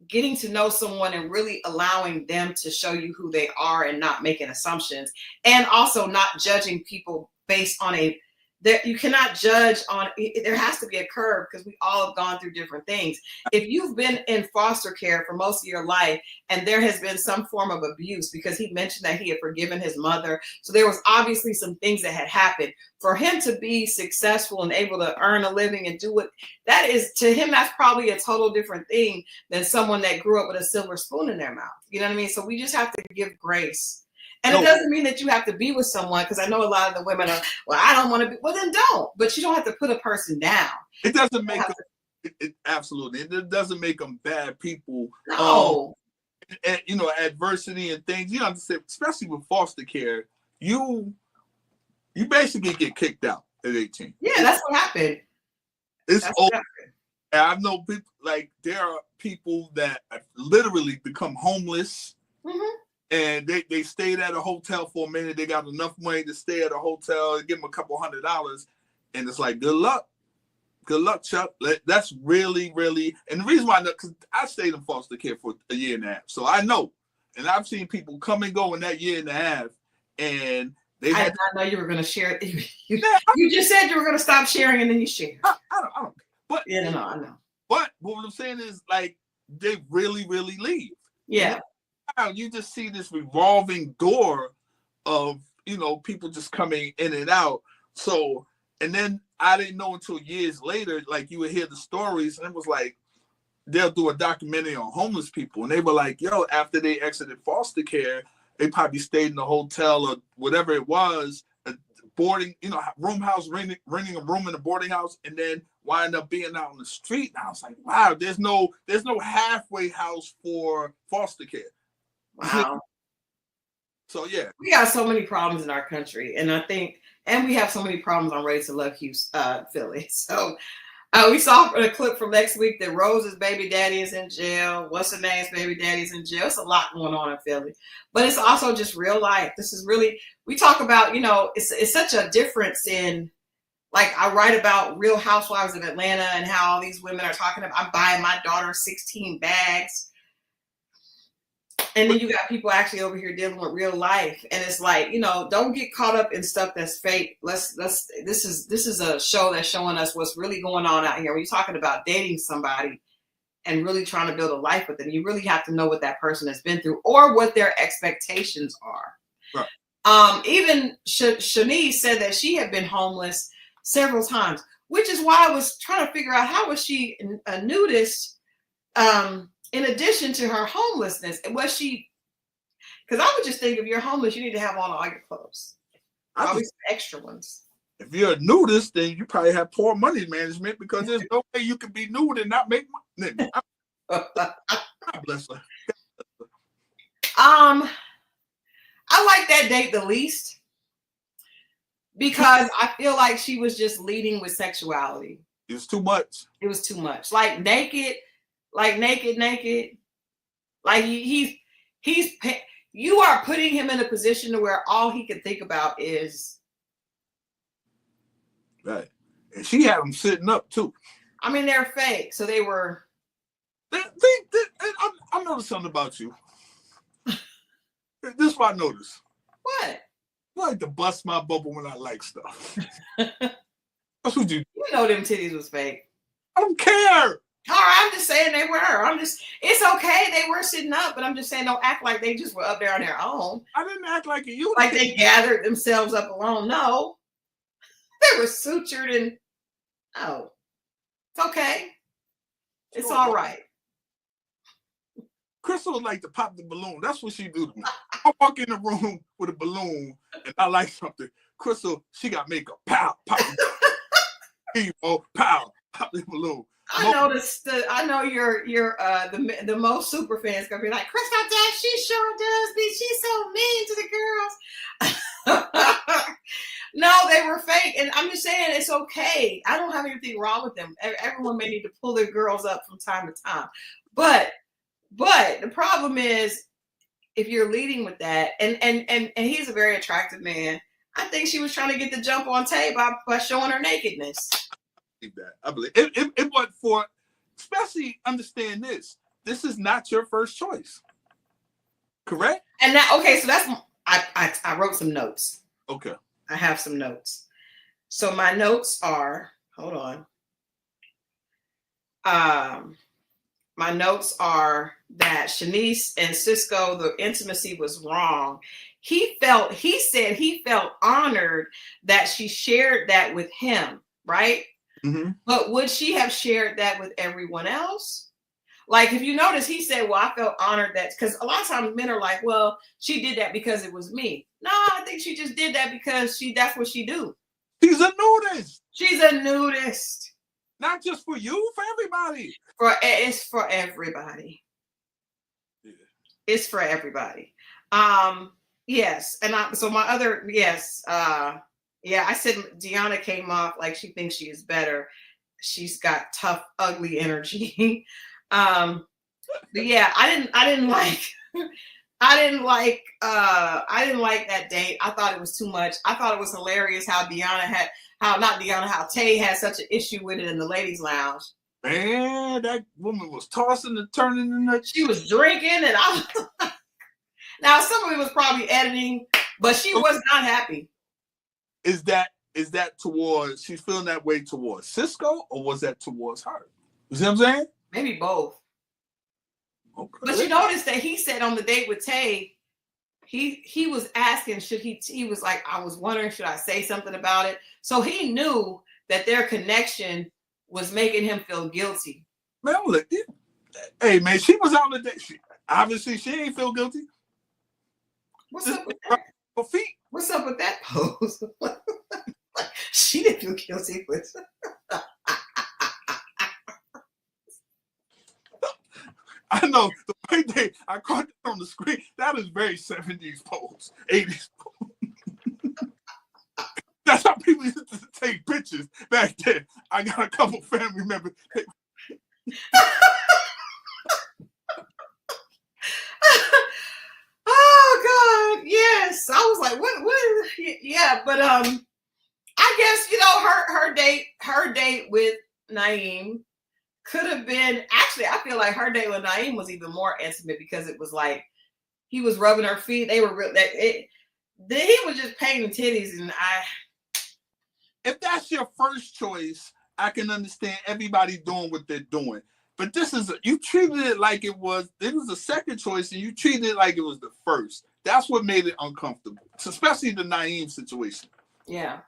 getting to know someone and really allowing them to show you who they are and not making assumptions, and also not judging people based on you cannot judge on, there has to be a curve because we all have gone through different things. If you've been in foster care for most of your life and there has been some form of abuse, because he mentioned that he had forgiven his mother, so there was obviously some things that had happened for him to be successful and able to earn a living and do what that is to him. That's probably a total different thing than someone that grew up with a silver spoon in their mouth. You know what I mean? So we just have to give grace. And it doesn't mean that you have to be with someone, because I know a lot of the women are, well, I don't want to be. Well, then don't. But you don't have to put a person down. It doesn't make them, absolutely. It doesn't make them bad people. No. And, you know, adversity and things. You know, especially with foster care, you basically get kicked out at 18. Yeah, that's what happened. It's over. And I know people, like, there are people that have literally become homeless. Mm-hmm. And they stayed at a hotel for a minute. They got enough money to stay at a hotel, give them a couple $100s. And it's like, good luck. Good luck, Chuck. That's really, really. And the reason why, because I stayed in foster care for a year and a half. So I know. And I've seen people come and go in that year and a half. And they I did not know you were going to share it. You just said you were going to stop sharing and then you shared. I don't. But, yeah, no, I know. But what I'm saying is, like, they really, really leave. Yeah. You just see this revolving door of, you know, people just coming in and out. So, and then I didn't know until years later, like, you would hear the stories, and it was like, they'll do a documentary on homeless people. And they were like, yo, after they exited foster care, they probably stayed in the hotel or whatever it was, boarding, you know, room house, renting a room in a boarding house, and then wind up being out on the street. And I was like, wow, there's no halfway house for foster care. Wow. So yeah, we got so many problems in our country, and I think, and we have so many problems on Ready to Love Houston, Philly. So we saw a clip from next week that Rose's baby daddy is in jail. What's her name's baby daddy's in jail. It's a lot going on in Philly, but it's also just real life. This is really, we talk about, you know, it's such a difference in, like, I write about Real Housewives of Atlanta and how all these women are talking about, I'm buying my daughter 16 bags. And then you got people actually over here dealing with real life, and it's like, you know, don't get caught up in stuff that's fake. This is a show that's showing us what's really going on out here. When you're talking about dating somebody and really trying to build a life with them, you really have to know what that person has been through or what their expectations are. Right. Even Shoneice said that she had been homeless several times, which is why I was trying to figure out how was she a nudist. In addition to her homelessness, was she? Because I would just think if you're homeless, you need to have on all your clothes, always extra ones. If you're a nudist, then you probably have poor money management, because there's no way you can be nude and not make money. God bless her. I like that date the least because I feel like she was just leading with sexuality. It was too much. It was too much. Like naked. Like naked. Like he's you are putting him in a position to where all he can think about is. Right. And she had him sitting up too. I mean, they're fake. So they were. I noticed something about you. This is what I noticed. What? You like to bust my bubble when I like stuff. That's what you do. You know them titties was fake. I don't care. All right, I'm just saying they were. It's okay. They were sitting up, but I'm just saying don't act like they just were up there on their own. I didn't act like it. You like they gathered themselves up alone. No, they were sutured and it's okay. It's all right. Christal would like to pop the balloon. That's what she do to me. I walk in the room with a balloon and I like something. Christal, she got makeup. Pow, pop. Pow, pop the balloon. I noticed. I know you're the most super fans gonna be like, Christal, Dad, she sure does. She's so mean to the girls. No, they were fake, and I'm just saying it's okay. I don't have anything wrong with them. Everyone may need to pull their girls up from time to time, but the problem is if you're leading with that, and he's a very attractive man. I think she was trying to get the jump on Tay by showing her nakedness. That I believe it was for, especially understand this. this is not your first choice. Correct? And now, okay, so that's I wrote some notes. Okay. I have some notes. So my notes are, hold on. My notes are that Shoneice and Cisco, the intimacy was wrong. He said he felt honored that she shared that with him, right? Mm-hmm. But would she have shared that with everyone else? Like, if you notice, he said, well, I felt honored that, because a lot of times men are like, well, she did that because it was me. No, I think she just did that because that's what she do. She's a nudist. She's a nudist. Not just for you, for everybody. It's for everybody. Yeah. It's for everybody. Yes. And so my other, yes. Yeah, I said Deanna came off like she thinks she is better. She's got tough, ugly energy. But yeah, I didn't like that date. I thought it was too much. I thought it was hilarious how Tay had such an issue with it in the ladies' lounge. Man, that woman was tossing and turning in that. She was drinking, and now some of it was probably editing, but she was not happy. Is that towards, she's feeling that way towards Cisco, or was that towards her? You see what I'm saying? Maybe both. Okay. But you notice that he said on the date with Tay, he was asking, he was like, I was wondering, should I say something about it? So he knew that their connection was making him feel guilty. Man, look, hey man, she was on the date. Obviously, she ain't feel guilty. What's up with that? Her feet. What's up with that pose? She didn't feel guilty with. I know the way I caught that on the screen. That is very 70s pose, 80s pose. That's how people used to take pictures back then. I got a couple family members. Oh God, yes. I was like, what? Yeah, but I guess her date with Naeem could have been, actually, I feel like her date with Naeem was even more intimate, because it was like he was rubbing her feet. They were real. He was just painting titties, and if that's your first choice, I can understand everybody doing what they're doing. But you treated it like it was a second choice, and you treated it like it was the first. That's what made it uncomfortable, especially the Naeem situation. Yeah.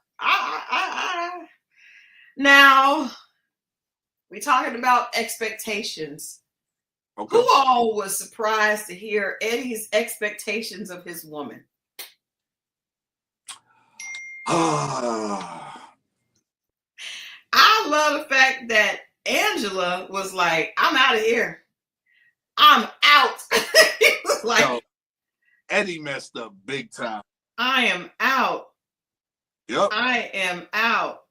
Now, we're talking about expectations. Okay. Who all was surprised to hear Eddie's expectations of his woman? I love the fact that Angela was like, I'm out of here. I'm out. He was like, no, Eddie messed up big time. I am out. Yep. I am out.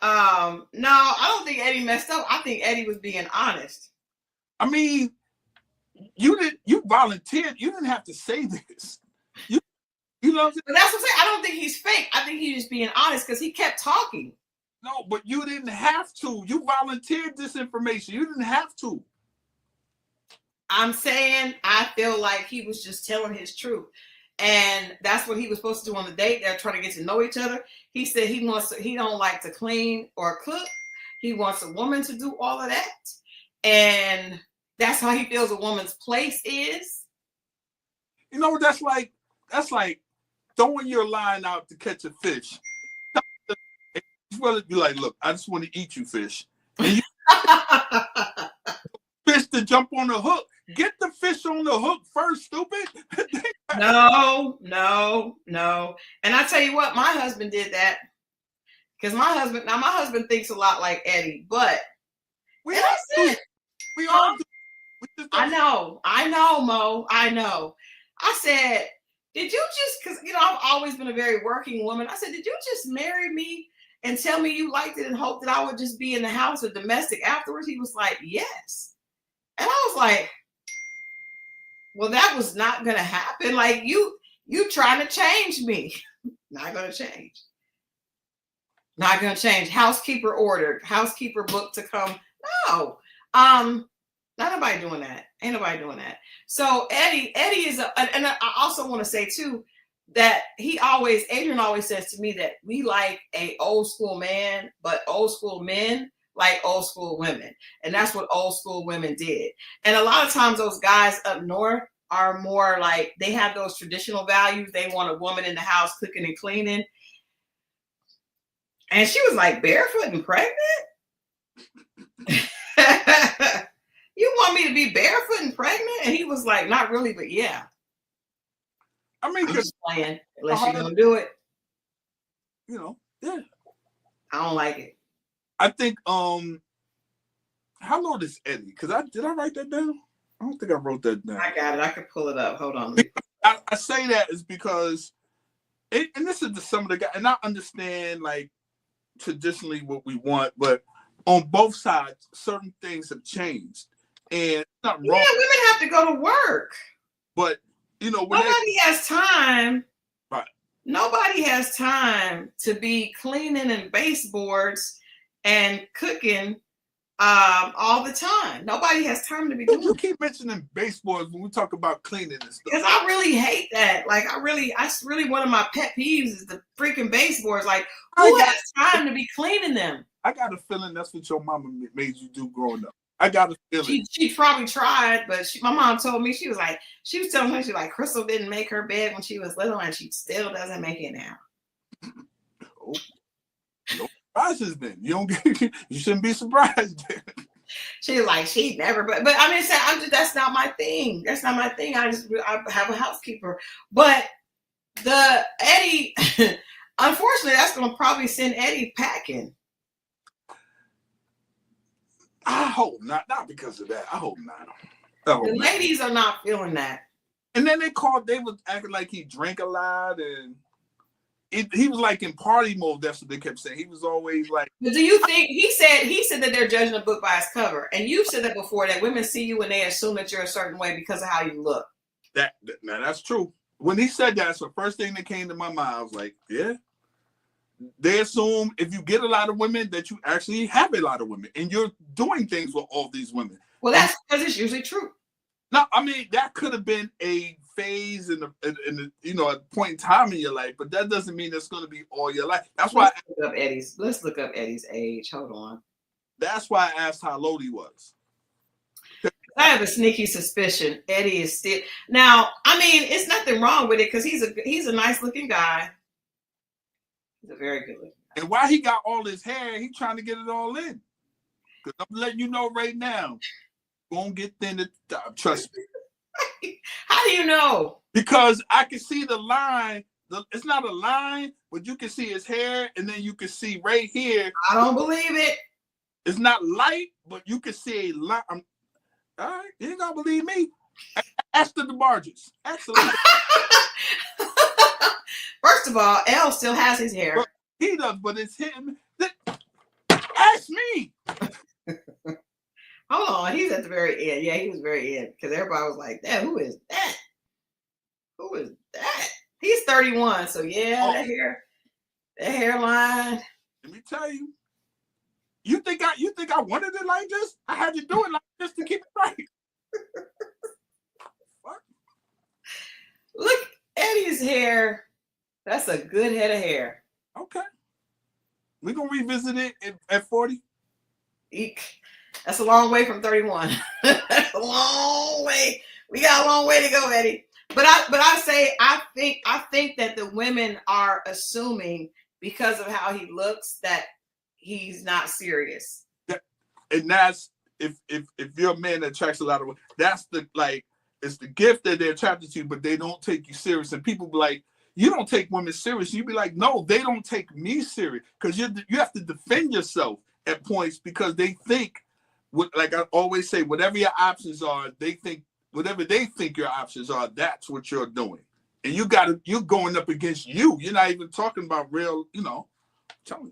No, I don't think Eddie messed up. I think Eddie was being honest. I mean, you volunteered. You didn't have to say this. You know what I'm saying? But that's what I'm saying. I don't think he's fake. I think he's just being honest, because he kept talking. No, but you didn't have to. You volunteered this information. You didn't have to. I'm saying I feel like he was just telling his truth. And that's what he was supposed to do on the date. They're trying to get to know each other. He said he don't like to clean or cook. He wants a woman to do all of that. And that's how he feels a woman's place is. You know what that's like? That's like throwing your line out to catch a fish. Well, be like, look, I just want to eat you, fish. And you fish to jump on the hook. Get the fish on the hook first, stupid. No. And I tell you what, my husband did that. Because my husband thinks a lot like Eddie, but we all do. I know, Mo. I know. I said, did you just, because I've always been a very working woman. I said, did you just marry me and tell me you liked it and hope that I would just be in the house or domestic afterwards? He was like, yes. And I was like, well, that was not going to happen. Like, you trying to change me. Not going to change. Housekeeper ordered. Housekeeper booked to come. No. Not nobody doing that. Ain't nobody doing that. So Eddie is and I also want to say too that Adrian always says to me that we like a old school man, but old school men like old school women. And that's what old school women did. And a lot of times those guys up north are more like they have those traditional values. They want a woman in the house cooking and cleaning. And she was like barefoot and pregnant. You want me to be barefoot and pregnant? And he was like, not really, but yeah. I mean, I'm just playing. Unless you're gonna do it. Yeah. I don't like it. I think how old is Eddie? Because did I write that down? I don't think I wrote that down. I got it. I could pull it up. Hold on. I say that is because and this is some of the guys, and I understand like traditionally what we want, but on both sides, certain things have changed. And it's not wrong. Yeah, women have to go to work. But nobody has time. Right. Nobody has time to be cleaning and baseboards and cooking all the time. Nobody has time to be doing. You keep mentioning baseboards when we talk about cleaning and stuff. Because I really hate that. Like that's really one of my pet peeves is the freaking baseboards. Like who has time to be cleaning them? I got a feeling that's what your mama made you do growing up. I got a feeling. She probably tried, but my mom told me she was telling me Christal didn't make her bed when she was little, and she still doesn't make it now. Oh, no surprises then. You shouldn't be surprised then. She's like she never, but I mean, that's not my thing. That's not my thing. I have a housekeeper, but the Eddie, unfortunately, that's going to probably send Eddie packing. I hope not. Not because of that. I hope not. The ladies are not feeling that. And then they was acting like he drank a lot and he was like in party mode. That's what they kept saying. He was always like. But do you think he said that they're judging a book by its cover? And you've said that before, that women see you and they assume that you're a certain way because of how you look. Now that's true. When he said that, so the first thing that came to my mind, I was like, yeah. They assume if you get a lot of women that you actually have a lot of women and you're doing things with all these women. Well, that's because it's usually true. No, I mean that could have been a phase in a point in time in your life, but that doesn't mean it's going to be all your life. That's why Let's look up Eddie's age. Hold on. That's why I asked how old he was. I have a sneaky suspicion Eddie is still. Now, I mean, it's nothing wrong with it because he's a nice looking guy. He's a very good looking guy. And while he got all his hair, he's trying to get it all in. Because I'm letting you know right now, won't get thin at the top. Trust me. How do you know? Because I can see the line. It's not a line, but you can see his hair, and then you can see right here. I don't believe it. It's not light, but you can see a line. All right, you ain't gonna believe me. Ask the DeBarges. Absolutely. First of all, L still has his hair. But he does, but it's him. Ask me. Hold on, he's at the very end. Yeah, he was very end because everybody was like, "That who is that? Who is that?" He's 31, so yeah, that hairline. Let me tell you. You think I wanted it like this? I had to do it like this to keep it right. What? Look, Eddie's hair. That's a good head of hair. Okay. We're going to revisit it at 40. Eek. That's a long way from 31. That's a long way. We got a long way to go, Eddie. But I think that the women are assuming because of how he looks that he's not serious. And that's if you're a man that attracts a lot of women, that's it's the gift that they're attracted to, but they don't take you serious. And people be like, you don't take women serious. You be like, no, they don't take me serious because you have to defend yourself at points because they think, like I always say, whatever your options are, they think whatever they think your options are, that's what you're doing. And you're going up against you. You're not even talking about real, tell me.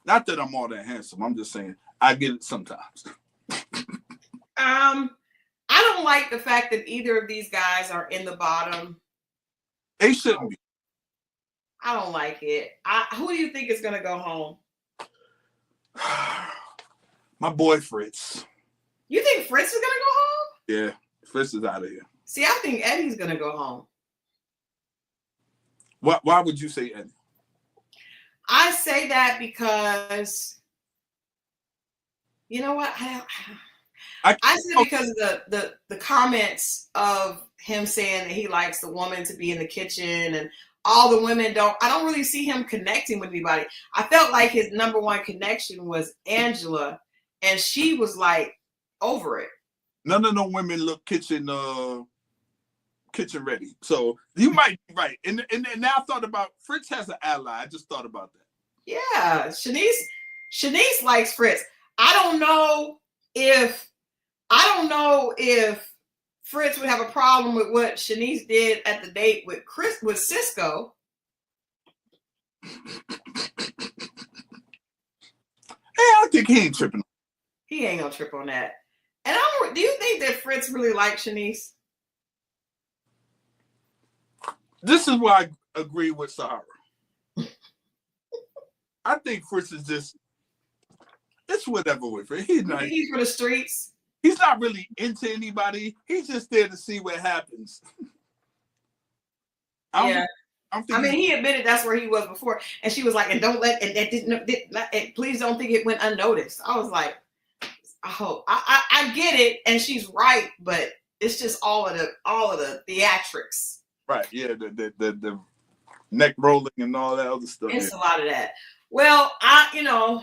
Not that I'm all that handsome. I'm just saying I get it sometimes. I don't like the fact that either of these guys are in the bottom. They shouldn't be. I don't like it. Who do you think is going to go home? My boy Fritz. You think Fritz is gonna go home? Yeah, Fritz is out of here. See, I think Eddie's gonna go home. Why would you say Eddie? I say that because you know what? I say because of the comments of him saying that he likes the woman to be in the kitchen and all the women don't. I don't really see him connecting with anybody. I felt like his number one connection was Angela, and she was like over it. None of no women look kitchen ready. So you might be right. And now I thought about Fritz has an ally. I just thought about that. Yeah, Shoneice likes Fritz. I don't know if Fritz would have a problem with what Shoneice did at the date with Cisco. I think he ain't tripping. He ain't gonna trip on that. And do you think that Fritz really likes Shoneice? This is why I agree with Sahara. I think Fritz is just, it's whatever with it. He's for the streets. He's not really into anybody. He's just there to see what happens. I mean, he admitted that's where he was before, and she was like, "And don't let and please don't think it went unnoticed." I was like, I get it, and she's right, but it's just all of the theatrics. Right? Yeah, the neck rolling and all that other stuff. It's a lot of that. Well, I know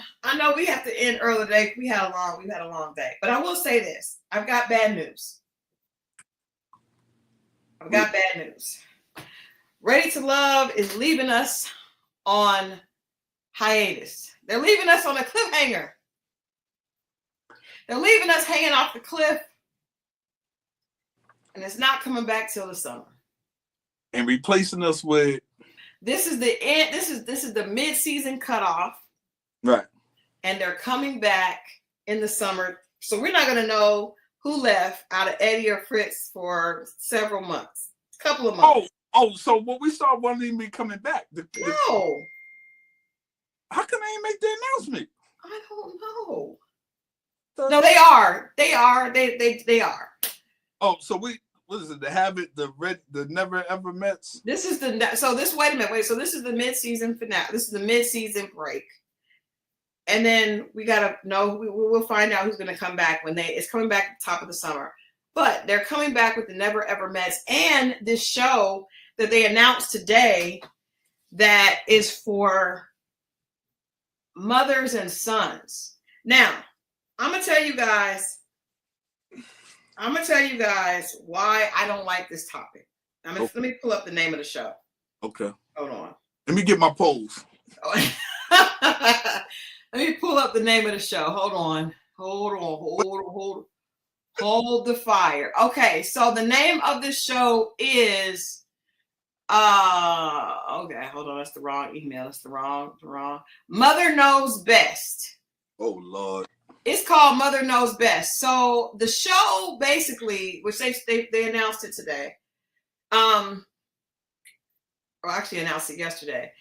we have to end early today. We had a long day, but I will say this: I've got bad news. Ready to Love is leaving us on hiatus. They're leaving us on a cliffhanger. They're leaving us hanging off the cliff, and it's not coming back till the summer. And replacing us with. This is the end. This is the mid-season cutoff. Right. And they're coming back in the summer. So we're not going to know who left out of Eddie or Fritz for several months. A couple of months. Oh, so what we saw wasn't even coming back. No. How can they make the announcement? I don't know. No, they are. They are. Oh, so what is it? The Never Ever Mets. Wait a minute. So this is the mid-season finale. This is the mid-season break, and then we gotta know. We'll find out who's gonna come back it's coming back at the top of the summer. But they're coming back with the Never Ever Mets and this show that they announced today that is for mothers and sons. Now, I'm gonna tell you guys why I don't like this topic. Let me pull up the name of the show. Okay. Hold on. Let me get my polls. Let me pull up the name of the show. Hold on. Hold the fire. Okay, so the name of the show is okay, hold on. That's the wrong email. That's the wrong. Mother Knows Best. Oh Lord. It's called Mother Knows Best. So the show basically, which they announced it today, or actually announced it yesterday.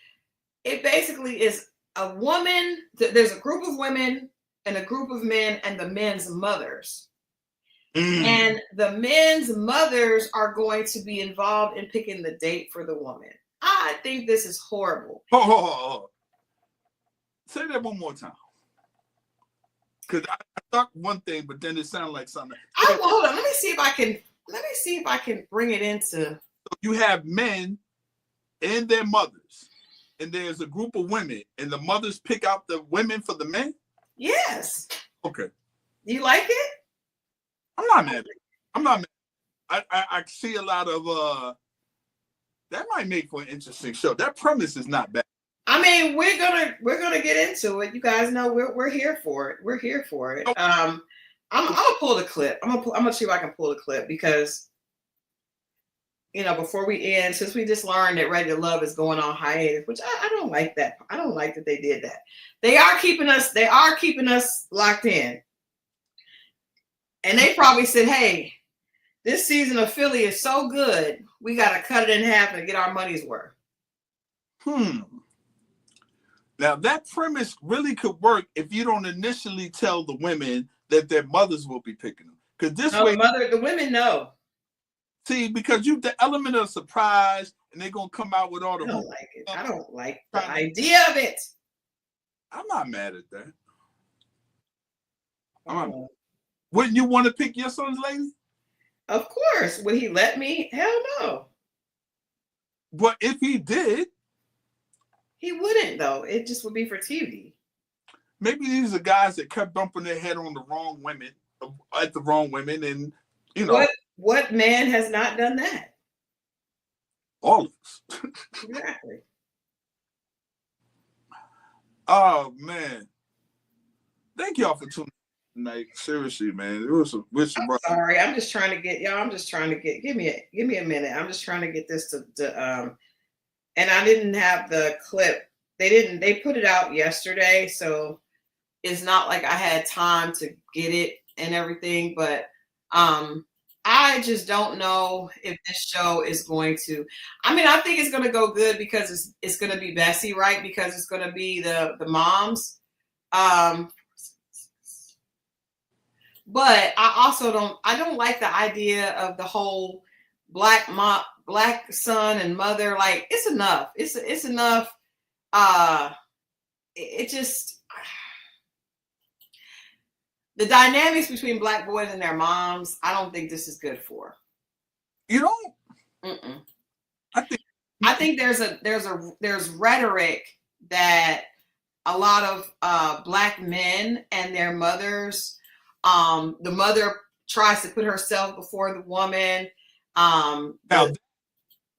It basically is a woman. There's a group of women and a group of men and the men's mothers. And the men's mothers are going to be involved in picking the date for the woman. I think this is horrible. Say that one more time. Because I thought one thing, but then it sounded like something. Hold on. Let me see if I can bring it into. So you have men and their mothers, and there's a group of women, and the mothers pick out the women for the men? Yes. Okay. You like it? I'm not mad at it. I see a lot of that might make for an interesting show. That premise is not bad. I mean, we're gonna get into it. You guys know we're here for it. We're here for it. Okay. I'm gonna pull the clip. I'm gonna see if I can pull the clip because before we end, since we just learned that Ready to Love is going on hiatus, which I don't like that. I don't like that they did that. They are keeping us locked in. And they probably said, hey, this season of Philly is so good, we got to cut it in half and get our money's worth. Now, that premise really could work if you don't initially tell the women that their mothers will be picking them. Because this way, the women know. See, because you the element of surprise, and they're gonna come out with all the. I don't like it. I don't like the idea of it. I'm not mad at that. Wouldn't you want to pick your son's lady? Of course. Would he let me? Hell no. But if he did, he wouldn't though. It just would be for TV. Maybe these are guys that kept bumping their head on the wrong women, at the wrong women, and you know. What man has not done that? All of us. Exactly. Oh man. Thank y'all for tuning in tonight. Seriously, man. It was sorry. I'm just trying to get y'all. Give me a minute. I'm just trying to get this to and I didn't have the clip. They put it out yesterday, so it's not like I had time to get it and everything, but I just don't know if this show is going to. I mean, I think it's going to go good because it's going to be Bessie, right? Because it's going to be the moms. But I also don't like the idea of the whole black son and mother. Like, it's enough. It's enough. It just. The dynamics between black boys and their moms, I don't think this is good for. You don't? Mm-mm. I think there's rhetoric that a lot of black men and their mothers, the mother tries to put herself before the woman. That's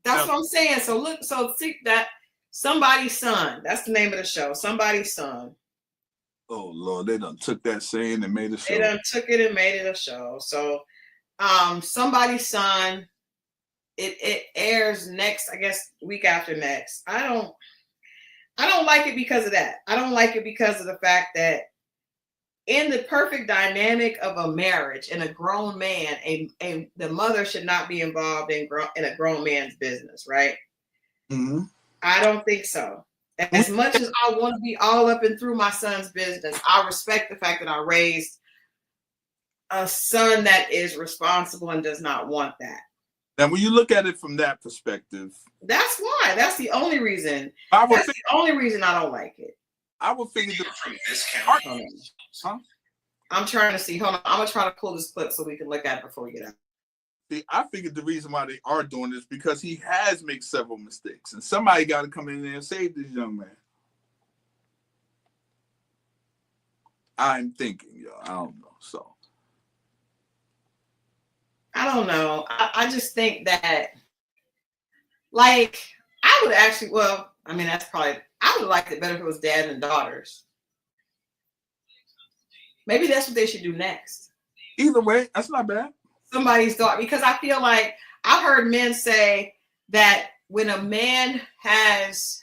what I'm saying. So see that Somebody's Son. That's the name of the show. Somebody's Son. Oh Lord, they done took that saying and made a show. They done took it and made it a show. So, Somebody's Son. It airs next, I guess, week after next. I don't like it because of that. I don't like it because of the fact that in the perfect dynamic of a marriage and a grown man, the mother should not be involved in a grown man's business, right? Mm-hmm. I don't think so. As much as I want to be all up and through my son's business, I respect the fact that I raised a son that is responsible and does not want that. Now, when you look at it from that perspective, that's why. That's the only reason. That's the only reason I don't like it. I would figure I'm trying to see. Hold on. I'm gonna try to pull this clip so we can look at it before we get out. See, I figured the reason why they are doing this because he has made several mistakes, and somebody got to come in there and save this young man. I'm thinking, y'all. I don't know. So I don't know. I just think that, like, I would actually. Well, I mean, that's probably. I would like it better if it was dad and daughters. Maybe that's what they should do next. Either way, that's not bad. Somebody's daughter, because I feel like I've heard men say that when a man has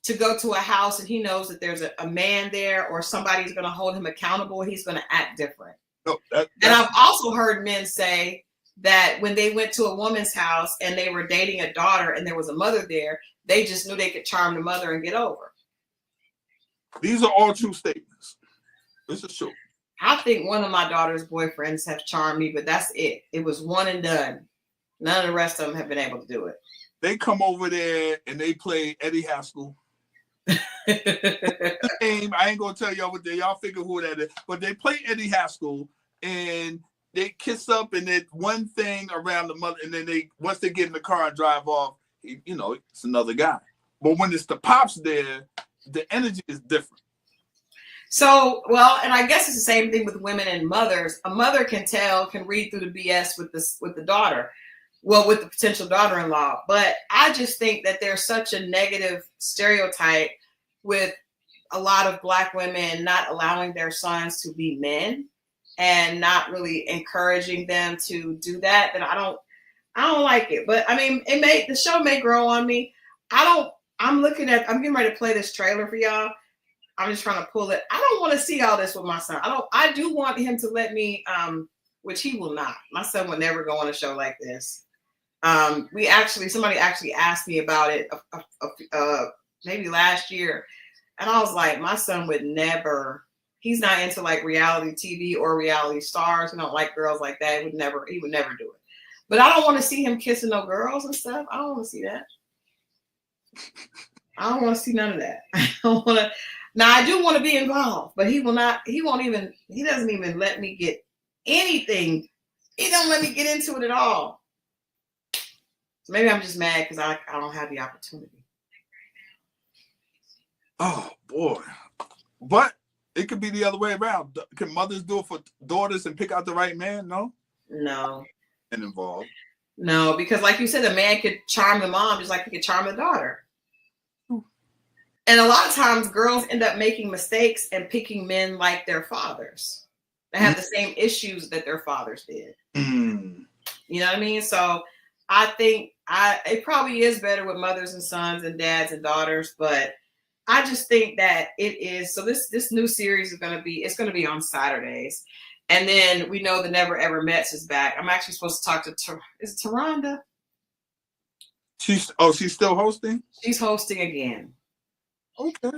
to go to a house and he knows that there's a man there or somebody's going to hold him accountable, he's going to act different. No, and I've also heard men say that when they went to a woman's house and they were dating a daughter and there was a mother there, they just knew they could charm the mother and get over. These are all true statements. This is true. I think one of my daughter's boyfriends have charmed me, but that's it. It was one and done. None of the rest of them have been able to do it. They come over there and they play Eddie Haskell. I ain't gonna tell y'all what y'all figure who that is, but they play Eddie Haskell and they kiss up and then one thing around the mother, and then once they get in the car and drive off, it's another guy. But when it's the pops there, the energy is different. So, well, and I guess it's the same thing with women and mothers. A mother can read through the BS with the daughter, well, with the potential daughter-in-law. But I just think that there's such a negative stereotype with a lot of Black women not allowing their sons to be men and not really encouraging them to do that. That I don't like it. But I mean, the show may grow on me. I'm getting ready to play this trailer for y'all. I'm just trying to pull it. I don't want to see all this with my son. I do want him to let me, which he will not. My son would never go on a show like this. Somebody actually asked me about it maybe last year. And I was like, my son would never he's not into like reality TV or reality stars. He don't like girls like that. He would never do it. But I don't want to see him kissing no girls and stuff. I don't want to see that. I don't want to see none of that. I don't want to. Now I do want to be involved, but he will not. He won't even. He doesn't even let me get anything. He don't let me get into it at all. So maybe I'm just mad because I don't have the opportunity. Oh boy, but it could be the other way around. Can mothers do it for daughters and pick out the right man? No. And involved. No, because like you said, a man could charm the mom just like he could charm the daughter. And a lot of times girls end up making mistakes and picking men like their fathers that have the same issues that their fathers did. You know what I mean? So I think it probably is better with mothers and sons and dads and daughters, but I just think that it is. So this new series is going to be on Saturdays. And then we know the Never Ever Mets is back. I'm actually supposed to talk to, is it Taronda? She's still hosting? She's hosting again. Okay.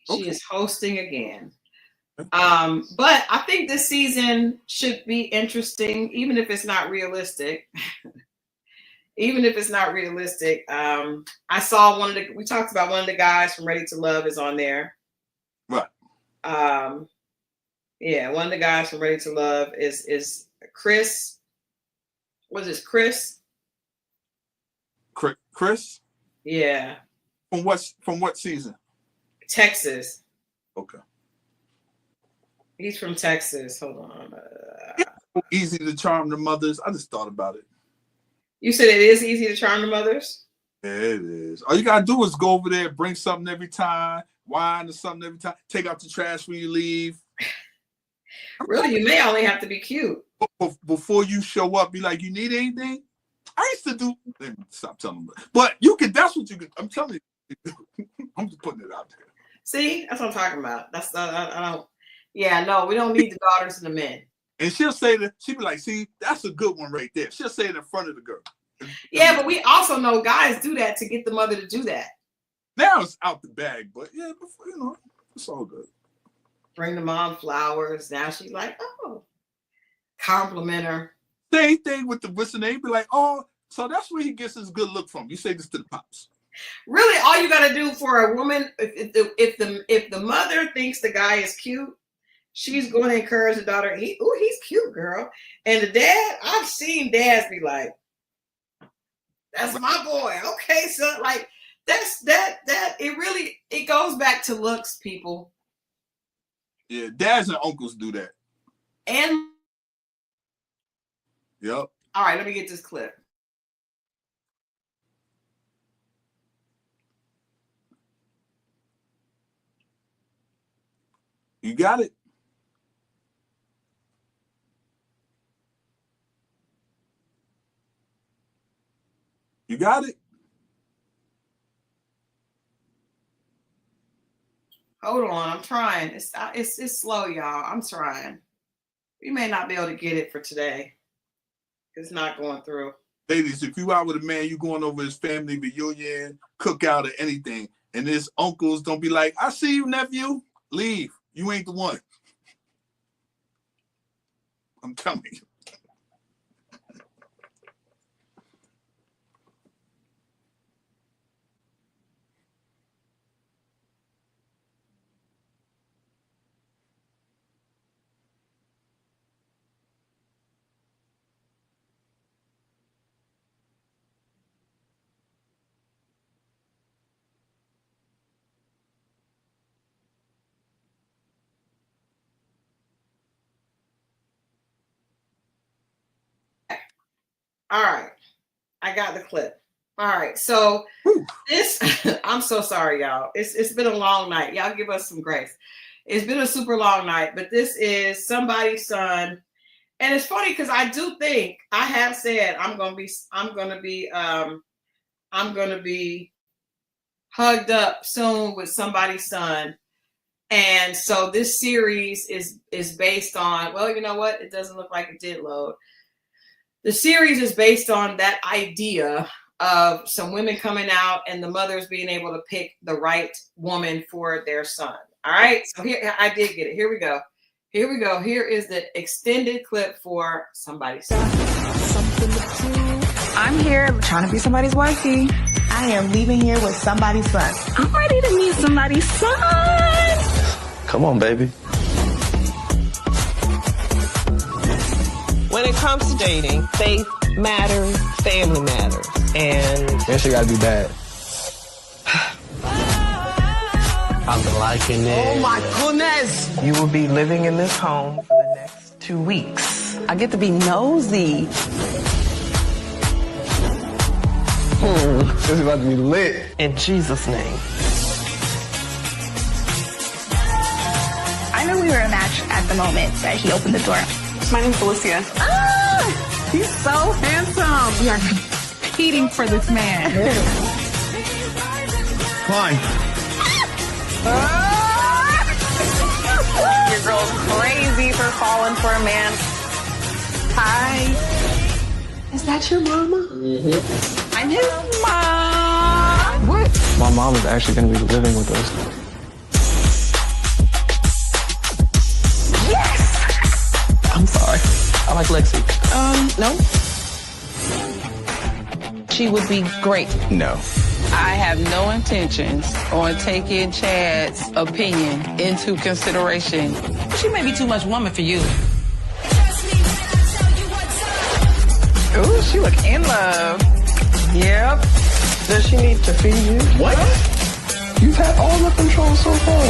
She is hosting again. But I think this season should be interesting, even if it's not realistic. Even if it's not realistic. I saw we talked about one of the guys from Ready to Love is on there. Right. Yeah, one of the guys from Ready to Love is Chris. What is this, Chris? Chris? Yeah. From what season? Texas. Okay. He's from Texas. Hold on. Easy to charm the mothers. I just thought about it. You said it is easy to charm the mothers? Yeah, it is. All you gotta do is go over there, bring something every time, wine or something every time, take out the trash when you leave. Really, you may only have to be cute. Before you show up, be like, you need anything? I used to do. Stop telling me. But you can. That's what you can. I'm telling you. I'm just putting it out there. See, that's what I'm talking about. That's I don't. Yeah, no, we don't need the daughters and the men. And she'll be like, see, that's a good one right there. She'll say it in front of the girl. Yeah, but we also know guys do that to get the mother to do that. Now it's out the bag, but yeah, before, it's all good. Bring the mom flowers. Now she's like, oh, compliment her. Same thing with the what's name. Be like, oh, so that's where he gets his good look from. You say this to the pops. Really, all you got to do for a woman, if the mother thinks the guy is cute, she's going to encourage the daughter. He's cute, girl. And the dad, I've seen dads be like, "That's my boy." Okay, so like it goes back to looks, people. Yeah, dads and uncles do that. And yep. All right, let me get this clip. You got it. You got it. Hold on, I'm trying. It's slow, y'all. I'm trying. We may not be able to get it for today. It's not going through. Ladies, if you out with a man, you going over his family reunion, cookout, or anything, and his uncles don't be like, "I see you, nephew. Leave. You ain't the one." I'm telling you. All right. I got the clip. All right. So this, I'm so sorry, y'all. It's been a long night. Y'all give us some grace. It's been a super long night, but this is somebody's son. And it's funny because I do think I have said I'm gonna be hugged up soon with somebody's son. And so this series is based on, well, you know what? It doesn't look like it did load. The series is based on that idea of some women coming out and the mothers being able to pick the right woman for their son. All right. So here, I did get it. Here we go. Here we go. Here is the extended clip for somebody's son. I'm here trying to be somebody's wifey. I am leaving here with somebody's son. I'm ready to meet somebody's son. Come on, baby. When it comes to dating, faith matters, family matters, and That shit gotta be bad. I'm liking it. oh my goodness, you will be living in this home for the next 2 weeks. I get to be nosy. This is about to be lit. In Jesus' name. I knew we were a match at the moment that he opened the door. My name's Felicia. He's so handsome. We are competing for this man. Fine. Your girl's crazy for falling for a man. Hi. Is that your mama? Mm-hmm. I'm his mom. What? My mom is actually gonna be living with us. Yes! I'm sorry. I like Lexi. No. She would be great. No. I have no intentions on taking Chad's opinion into consideration. She may be too much woman for you. Ooh, she look in love. Yep. Does she need to feed you? What? You've had all the control so far.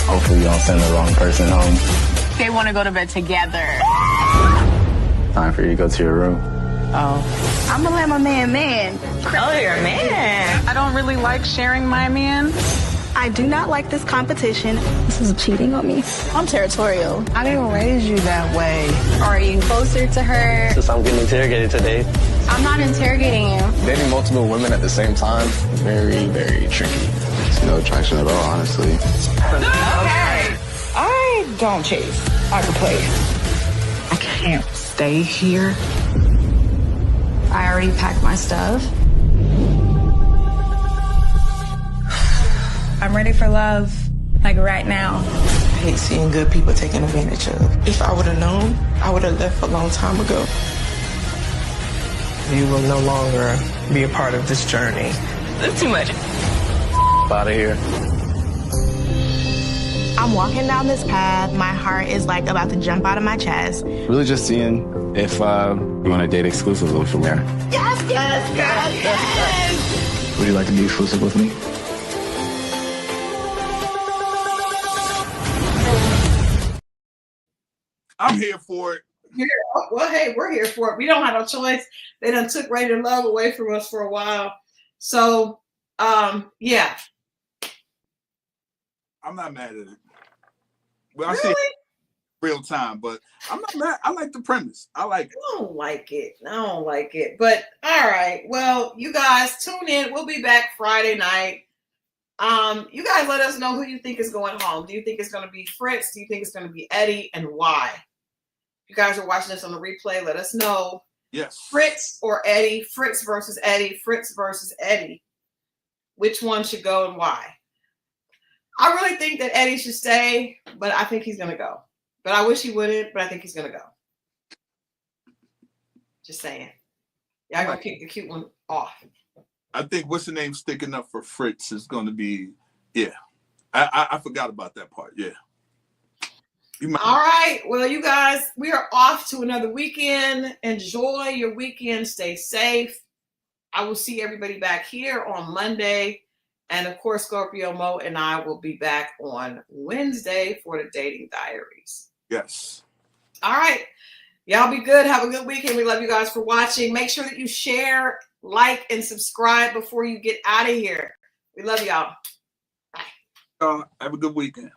Hopefully you don't send the wrong person home. They want to go to bed together. Time for you to go to your room. Oh. I'm gonna let my man. Oh, you're a man. I don't really like sharing my man. I do not like this competition. This is cheating on me. I'm territorial. I didn't raise you that way. Are you closer to her? Since I'm getting interrogated today. I'm not interrogating you. Dating multiple women at the same time, very, very tricky. It's no attraction at all, honestly. Okay. I don't chase. I replace. I can't stay here. I already packed my stuff. I'm ready for love, like right now. I hate seeing good people taken advantage of. If I would have known, I would have left a long time ago. You will no longer be a part of this journey. That's too much. Out of here. I'm walking down this path. My heart is like about to jump out of my chest. Really just seeing if you want to date exclusively from there. Yes, yes, yes, yes. Would you like to be exclusive with me? I'm here for it. Here, well, hey, we're here for it. We don't have no choice. They done took Ready to Love away from us for a while. So, yeah. I'm not mad at it. Well, I Really? see it real time, but I'm not mad. I like the premise. I like it. I don't like it. I don't like it. But all right. Well, you guys tune in. We'll be back Friday night. You guys let us know who you think is going home. Do you think it's going to be Fritz? Do you think it's going to be Eddie? And why? If you guys are watching this on the replay, let us know. Yes. Fritz or Eddie? Fritz versus Eddie. Fritz versus Eddie. Which one should go and why? I really think that Eddie should stay, but I think he's going to go. But I wish he wouldn't, but I think he's going to go. Just saying. Y'all going to keep the cute one off. I think what's the name sticking up for Fritz is going to be, yeah. I forgot about that part. Yeah. All right. Well, you guys, we are off to another weekend. Enjoy your weekend. Stay safe. I will see everybody back here on Monday. And of course, Scorpio Moe and I will be back on Wednesday for the Dating Diaries. Yes. All right. Y'all be good. Have a good weekend. We love you guys for watching. Make sure that you share, like, and subscribe before you get out of here. We love y'all. Bye. Have a good weekend.